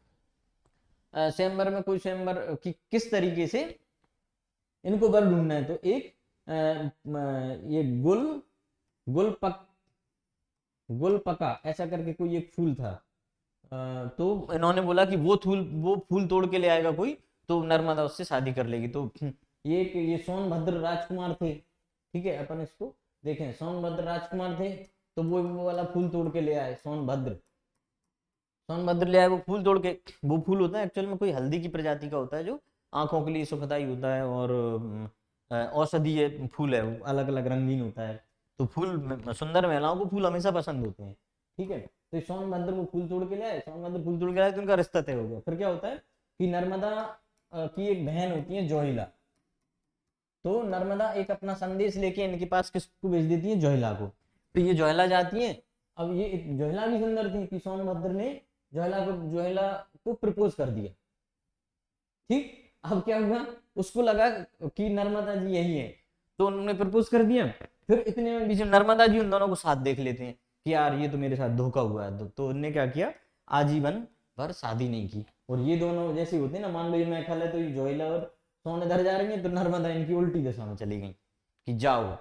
स्वयंवर में कोई स्वयंवर की किस तरीके से इनको वर ढूंढना है, तो एक ये गुलपक गुलपका ऐसा करके कोई एक फूल था, तो इन्होंने बोला कि वो फूल तोड़ के ले आएगा कोई, तो नर्मदा उससे शादी कर लेगी। तो ये सोनभद्र राजकुमार थे, ठीक है, अपन इसको देखें, सोनभद्र राजकुमार थे, तो वो वाला फूल तोड़ के ले आए, सोनभद्र ले आए वो फूल तोड़ के। वो फूल होता है एक्चुअल में कोई हल्दी की प्रजाति का होता है, जो आंखों के लिए सुखदाई होता है, और औषधीय फूल है, वो अलग अलग रंगीन होता है। तो फूल सुंदर महिलाओं को फूल हमेशा पसंद होते हैं, ठीक है। तो सोनभद्र वो फूल तोड़ के ले आए, सोनभद्र फूल तोड़ के लाए, तो उनका रिश्ता तय हो गया। फिर क्या होता है कि नर्मदा की एक बहन होती है जोहिला, तो नर्मदा एक अपना संदेश लेके इनके पास किसको भेज देती है, जोहिला को। तो ये जोहिला जाती है। अब ये जोहिला भी सुंदर थी कि सोनभद्र ने जोहिला को प्रपोज कर दिया, ठीक। अब क्या हुआ, उसको लगा कि नर्मदा जी यही है, तो उन्होंने प्रपोज कर दिया। फिर इतने में बीच में नर्मदा जी उन दोनों को साथ देख लेते हैं कि यार ये तो मेरे साथ धोखा हुआ है, तो उन्होंने क्या किया, आजीवन पर शादी नहीं की। और ये दोनों जैसे होते हैं ना, मान लो ये मैखल है, तो ये जोहिला और सोनेधर जा रही है, तो नर्मदा इनकी उल्टी दिशा में चली गई कि जाओ।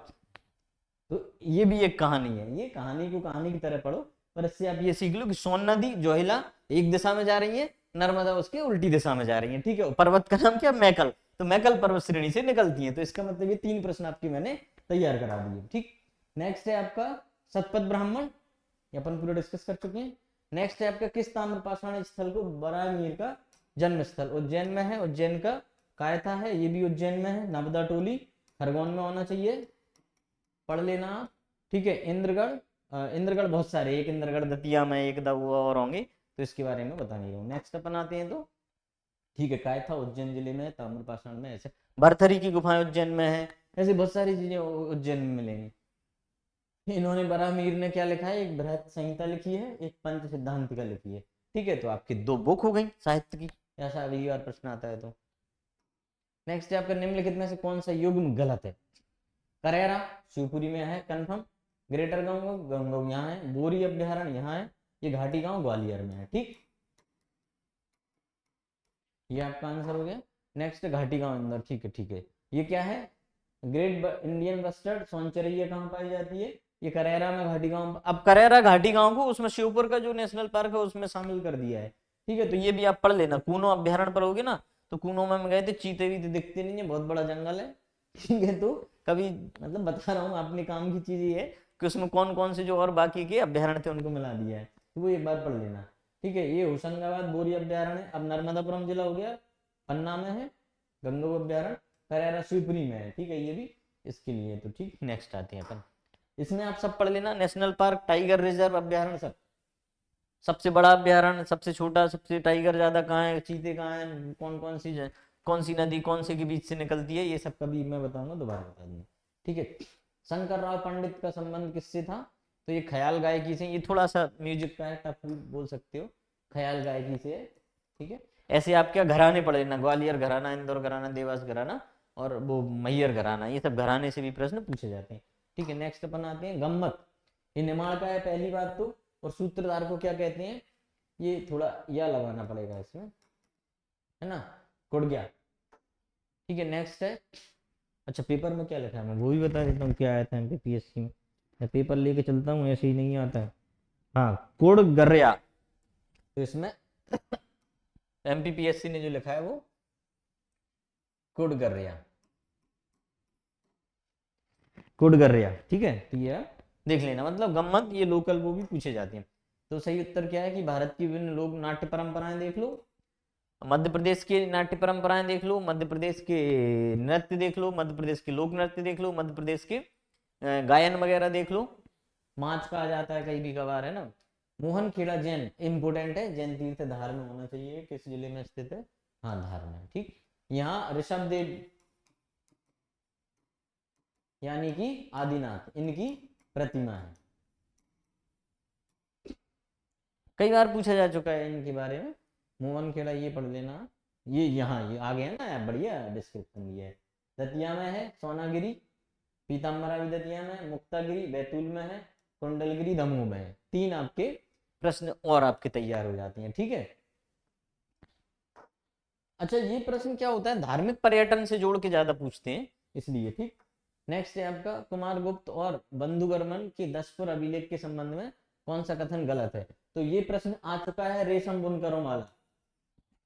तो ये भी एक कहानी है, ये कहानी को कहानी की तरह पढ़ो, पर इससे आप ये सीख लो कि सोन नदी जोहिला एक दिशा में जा रही है, नर्मदा उसके उल्टी दिशा में जा रही है, ठीक है। पर्वत का नाम क्या, मैकल, तो मैकल पर्वत श्रेणी से निकलती है। तो इसका मतलब ये 3 प्रश्न आपके मैंने तैयार करा दिए, ठीक। नेक्स्ट है आपका शतपथ ब्राह्मण, ये अपन पूरा डिस्कस कर चुके हैं। नेक्स्ट है आपका किस ताम्रपाषाण स्थल को बरामीर का जन्म स्थल, उज्जैन में है, उज्जैन का कायथा है, ये भी उज्जैन में है। नवदा टोली खरगोन में होना चाहिए, पढ़ लेना, ठीक है। इंद्रगढ़ बहुत सारे, एक इंद्रगढ़ दतिया में, एक दबुआ और होंगे, तो इसके बारे में बता नहीं रहा हूँ। नेक्स्ट अपन आते हैं, तो ठीक है, कायथा उज्जैन जिले में, ताम्रपाषाण में, ऐसे भरथरी की गुफाएं उज्जैन में है, ऐसे बहुत सारी चीजें उज्जैन में मिलेंगी। इन्होंने बरामीर ने क्या लिखा है, एक बृहत संहिता लिखी है, एक पंच सिद्धांतिका लिखी है, ठीक है। तो आपकी 2 बुक हो गई साहित्य की, ऐसा अगली बार प्रश्न आता है तो। नेक्स्ट है आपका निम्नलिखित में से कौन सा युग्म गलत है, करेरा शिवपुरी में है कंफर्म, ग्रेटर गंगो यहाँ है, बोरी अभ्यारण्य यहाँ है, ये घाटी गांव ग्वालियर में है, ठीक। ये आपका आंसर हो गया। नेक्स्ट घाटी गांव इंदौर, ठीक है ठीक है। ये क्या है, ग्रेट इंडियन बस्टर्ड सोनचरैया कहाँ पाई जाती है, ये करेरा में घाटी गांव। अब करेरा घाटी गांव को उसमें शिवपुर का जो नेशनल पार्क है उसमें शामिल कर दिया है, ठीक है। तो ये भी आप पढ़ लेना, कूनो अभ्यारण्य पर होगे ना, तो कूनो में हम गए थे, चीते भी दिखते नहीं है, बहुत बड़ा जंगल है, ठीक है। तो कभी मतलब बता रहा हूँ, अपने काम की चीज ये है कि उसमें कौन कौन से जो और बाकी के अभ्यारण्य थे उनको मिला दिया है, तो वो एक बार पढ़ लेना, ठीक है। ये होशंगाबाद बोरी अभ्यारण्य अब नर्मदापुरम जिला हो गया, पन्ना में है, गंगो अभ्यारण्य, करेरा शिवपुरी में है, ठीक है। ये भी इसके लिए, तो ठीक। नेक्स्ट आते हैं अपन, इसमें आप सब पढ़ लेना, नेशनल पार्क, टाइगर रिजर्व, अभ्यारण्य, सब सबसे बड़ा अभ्यारण्य, सबसे छोटा, सबसे टाइगर ज्यादा कहाँ है, चीते कहाँ है, कौन सी नदी कौन से के बीच से निकलती है, ये सब कभी मैं बताऊंगा, दोबारा बता दूंगा, ठीक है। शंकर राव पंडित का संबंध किससे था, तो ये ख्याल गायकी से, ये थोड़ा सा म्यूजिक का है, टफ बोल सकते हो, ख्याल गायकी से है, ठीक है। ऐसे आप क्या घराने पढ़ लेना, ग्वालियर घराना, इंदौर घराना, देवास घराना, और वो मैयर घराना, ये सब घराने से भी प्रश्न पूछे जाते हैं, ठीक है। नेक्स्ट अपन आते हैं गम्मत, ये निमाड़ का है पहली बात तो, और सूत्रधार को क्या कहते हैं, ये थोड़ा या लगाना पड़ेगा इसमें, है ना, कुड़ गया, ठीक है। नेक्स्ट है, अच्छा पेपर में क्या लिखा है मैं वो भी बता देता हूँ, क्या आया था एमपीपीएससी में, मैं पेपर लेके चलता हूँ, ऐसे ही नहीं आता है। हाँ, कुड़ गर्या, तो इसमें एमपीपीएससी ने जो लिखा है वो कुड़ गर्या, कुड़ गर्या, ठीक है। तो ये आप देख लेना, मतलब गम्मत ये लोकल वो भी पूछे जाते हैं। तो सही उत्तर क्या है कि भारत की विभिन्न लोक नाट्य परंपराएं देख लो, मध्य प्रदेश के नाट्य परंपराएं देख लो, मध्य प्रदेश के नृत्य देख लो, मध्य प्रदेश के लोक नृत्य देख लो, मध्य प्रदेश के गायन वगैरह देख लो। माच कहा जाता है कई भी कभार, है ना। मोहन खेड़ा जैन इंपोर्टेंट है, जैन तीर्थ धार में होना चाहिए, किस जिले में स्थित है, हाँ धार में, ठीक। यहाँ ऋषभ देव यानी कि आदिनाथ इनकी प्रतिमा है, कई बार पूछा जा चुका है इनके बारे में। मोहन खेड़ा ये पढ़ लेना, ये यहाँ ये आ गया ना, बढ़िया डिस्क्रिप्शन दिया है। दतिया में है सोनागिरी, पीताम्बरा भी दतिया में, मुक्तागिरी बैतूल में है, कुंडलगिरी दमोह में है। 3 आपके प्रश्न और आपके तैयार हो जाते हैं, ठीक है। अच्छा, ये प्रश्न क्या होता है, धार्मिक पर्यटन से जोड़ के ज्यादा पूछते हैं इसलिए, ठीक। नेक्स्ट है आपका, कुमारगुप्त और बंधुवर्मन के 10 अभिलेख के संबंध में कौन सा कथन गलत है। तो ये प्रश्न आ चुका है, रेशम बुनकरों वाला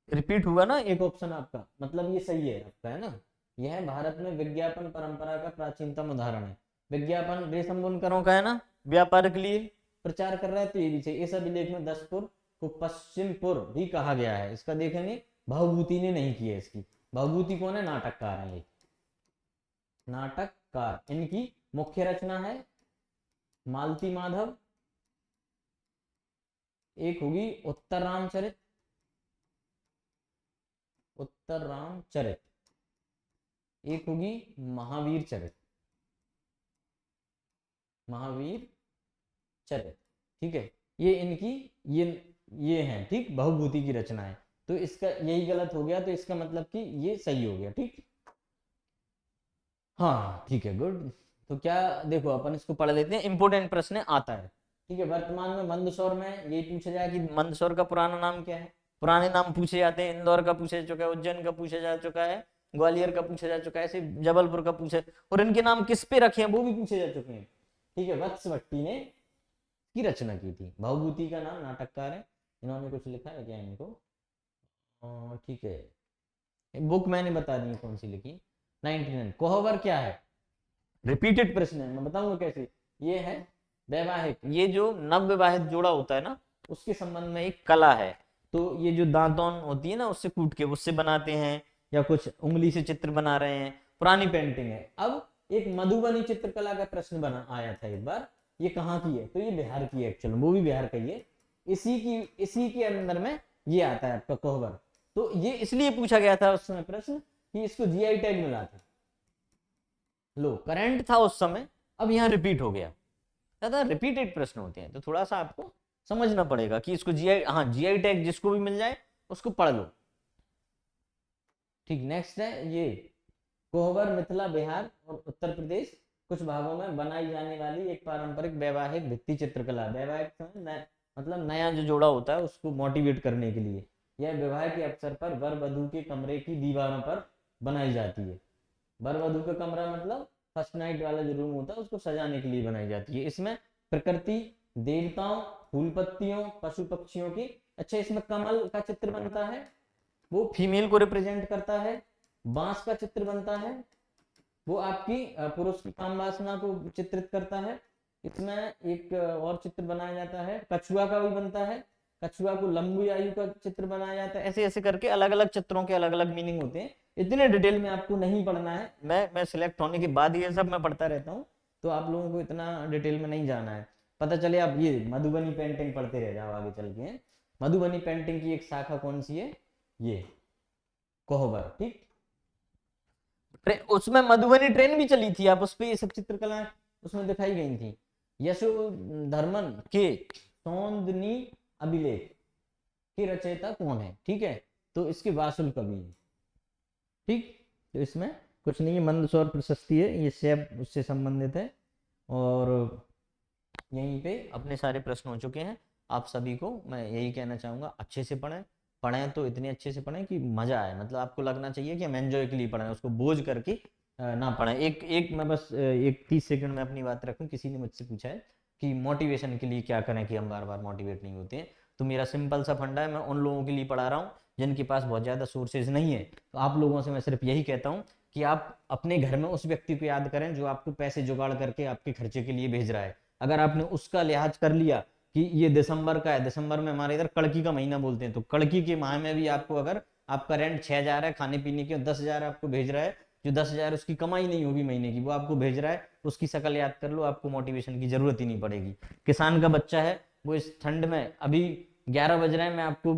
रिपीट हुआ ना एक ऑप्शन आपका, मतलब ये सही है आपका, है ना। यह भारत में विज्ञापन परंपरा का प्राचीनतम उदाहरण है। विज्ञापन रेशम बुनकरों का है ना, व्यापार के लिए प्रचार कर रहा है, तो ये भी चाहिए। इस अभिलेख में 10पुर को पश्चिमपुर भी कहा गया है। इसका देखेंगे भवभूति ने नहीं किया इसकी। भवभूति कौन है, नाटककार है ये, नाटककार। इनकी मुख्य रचना है मालती माधव, एक होगी उत्तर रामचरित, उत्तर रामचरित, एक होगी महावीर चरित, महावीर चरित, ठीक है। ये इनकी ये है, ठीक, भवभूति की रचना है। तो इसका यही गलत हो गया, तो इसका मतलब कि ये सही हो गया, ठीक। हाँ ठीक है, गुड। तो क्या देखो, अपन इसको पढ़ लेते हैं, इंपोर्टेंट प्रश्न आता है, ठीक है। वर्तमान में मंदसौर में यही पूछा जाए कि मंदसौर का पुराना नाम क्या है। पुराने नाम पूछे जाते हैं, इंदौर का पूछा जा चुका है, उज्जैन का पूछा जा चुका है, ग्वालियर का पूछा जा चुका है, ऐसे जबलपुर का पूछे, और इनके नाम किस पे रखे हैं वो भी पूछे जा चुके हैं, ठीक है। वत्स भट्टी ने की रचना की थी। भवभूति का नाम नाटककार है, इन्होंने कुछ लिखा है क्या इनको, ठीक है। बुक मैंने बता दी कौन सी लिखी, 99। कोहबर क्या है, रिपीटेड प्रश्न है, मैं बताऊंगा कैसे। ये है वैवाहिक, ये जो नव विवाहित जोड़ा होता है ना, उसके संबंध में एक कला है। तो ये जो दांतौन होती है ना, उससे कूट के उससे बनाते हैं, या कुछ उंगली से चित्र बना रहे हैं, पुरानी पेंटिंग है। अब एक मधुबनी चित्रकला का प्रश्न बना आया था एक बार, ये कहाँ की है, तो ये बिहार की है एक्चुअली, वो भी बिहार का ही है। इसी के अंदर में ये आता है आपका कोहबर। तो ये इसलिए पूछा गया था उस समय प्रश्न कि इसको जीआई टैग मिला था। लो, करंट था उस समय, अब यहाँ रिपीट हो गया। ज्यादा रिपीटेड प्रश्न होते हैं तो थोड़ा सा आपको समझना पड़ेगा कि इसको जीआई, हाँ जीआई टैग जिसको भी मिल जाए उसको पढ़ लो, ठीक। नेक्स्ट है ये, कोहबर मिथिला, बिहार और उत्तर प्रदेश कुछ भागों में बनाई जाने वाली एक पारंपरिक वैवाहिक भित्ति चित्रकला। वैवाहिक मतलब नया जो जोड़ा होता है उसको मोटिवेट करने के लिए, यह विवाह के अवसर पर वर वधु के कमरे की दीवारों पर बनाई जाती है। वर वधु का कमरा मतलब फर्स्ट नाइट वाला जो रूम होता है उसको सजाने के लिए बनाई जाती है। इसमें प्रकृति, देवताओं, फूल पत्तियों, पशु पक्षियों की, अच्छा इसमें कमल का चित्र बनता है, वो फीमेल को रिप्रेजेंट करता है। बांस का चित्र बनता है, वो आपकी पुरुष की काम वासना को चित्रित करता है। इसमें एक और चित्र बनाया जाता है, कछुआ का भी बनता है, कछुआ को लंबी आयु का चित्र बनाया जाता है। ऐसे ऐसे करके अलग अलग चित्रों के अलग अलग मीनिंग होते हैं। इतने डिटेल में आपको नहीं पढ़ना है, मैं सिलेक्ट होने के बाद ये सब मैं पढ़ता रहता हूँ, तो आप लोगों को इतना डिटेल में नहीं जाना है। पता चले आप ये मधुबनी पेंटिंग पढ़ते रह जाओ आगे चल के। मधुबनी पेंटिंग की एक शाखा कौन सी है, ये कोहबर, ठीक। उसमें मधुबनी ट्रेन भी चली थी, आप उस पर ये सब चित्रकलाएं उसमें दिखाई गई थी। यशोधर्मन के सौंदनी अभिलेख की रचयिता कौन है, ठीक है, तो इसके वासुल कवि है, ठीक। तो इसमें कुछ नहीं है, मंदसौर प्रशस्ति है, ये सब उससे संबंधित है। और यहीं पे अपने सारे प्रश्न हो चुके हैं। आप सभी को मैं यही कहना चाहूंगा, अच्छे से पढ़ें तो इतने अच्छे से पढ़ें कि मजा आए, मतलब आपको लगना चाहिए कि हम एंजॉय के लिए पढ़ें, उसको बोझ करके ना पढ़ें। एक मैं बस एक 30 सेकंड में अपनी बात रखूं। किसी ने मुझसे पूछा है कि मोटिवेशन के लिए क्या करें कि हम बार बार मोटिवेट नहीं होते हैं। तो मेरा सिंपल सा फंडा है, मैं उन लोगों के लिए पढ़ा रहा हूँ जिनके पास बहुत ज़्यादा सोर्सेज नहीं है। तो आप लोगों से मैं सिर्फ यही कहता हूँ कि आप अपने घर में उस व्यक्ति को याद करें जो आपको पैसे जुगाड़ करके आपके खर्चे के लिए भेज रहा है। अगर आपने उसका लिहाज कर लिया कि ये दिसंबर का है, दिसंबर में हमारे इधर कड़की का महीना बोलते हैं, तो कड़की के माह में भी आपको अगर आपका रेंट 6,000 है, खाने पीने के 10,000 आपको भेज रहा है, जो 10,000 उसकी कमाई नहीं होगी महीने की, वो आपको भेज रहा है, उसकी शक्ल याद कर लो, आपको मोटिवेशन की जरूरत ही नहीं पड़ेगी। किसान का बच्चा है, वो इस ठंड में, अभी 11 बज रहे हैं, मैं आपको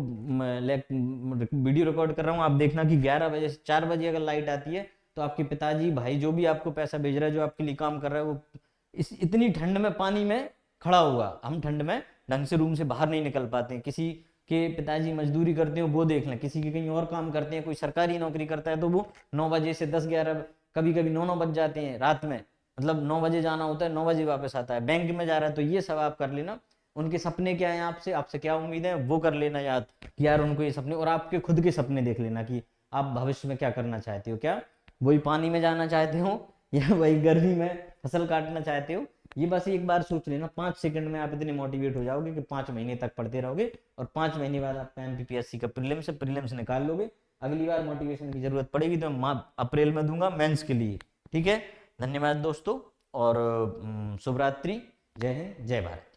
वीडियो रिकॉर्ड कर रहा हूँ, आप देखना कि 11 बजे से 4 बजे अगर लाइट आती है तो आपके पिताजी, भाई, जो भी आपको पैसा भेज रहा है, जो आपके लिए काम कर रहा है, वो इस इतनी ठंड में पानी में खड़ा हुआ, हम ठंड में ढंग से रूम से बाहर नहीं निकल पाते हैं, किसी के पिताजी मजदूरी करते हैं वो देख लें, किसी के कहीं और काम करते हैं, कोई सरकारी नौकरी करता है तो वो 9 बजे से 10-11, कभी कभी 9 बज जाते हैं रात में, मतलब 9 बजे जाना होता है, 9 बजे वापस आता है, बैंक में जा रहा है, तो ये सब आप कर लेना। उनके सपने क्या है, आपसे आपसे क्या उम्मीद है वो कर लेना याद कि यार उनको ये सपने, और आपके खुद के सपने देख लेना कि आप भविष्य में क्या करना चाहते हो, क्या वही पानी में जाना चाहते हो या वही गर्मी में फसल काटना चाहते हो। ये बस एक बार सोच लेना, 5 सेकंड में आप इतने मोटिवेट हो जाओगे कि 5 महीने तक पढ़ते रहोगे और 5 महीने बाद आपका एमपीपीएससी का प्रीलिम्स निकाल लोगे। अगली बार मोटिवेशन की जरूरत पड़ेगी तो मैं अप्रैल में दूंगा मेंस के लिए। ठीक है, धन्यवाद दोस्तों, और शुभ रात्रि, जय हिंद, जय भारत।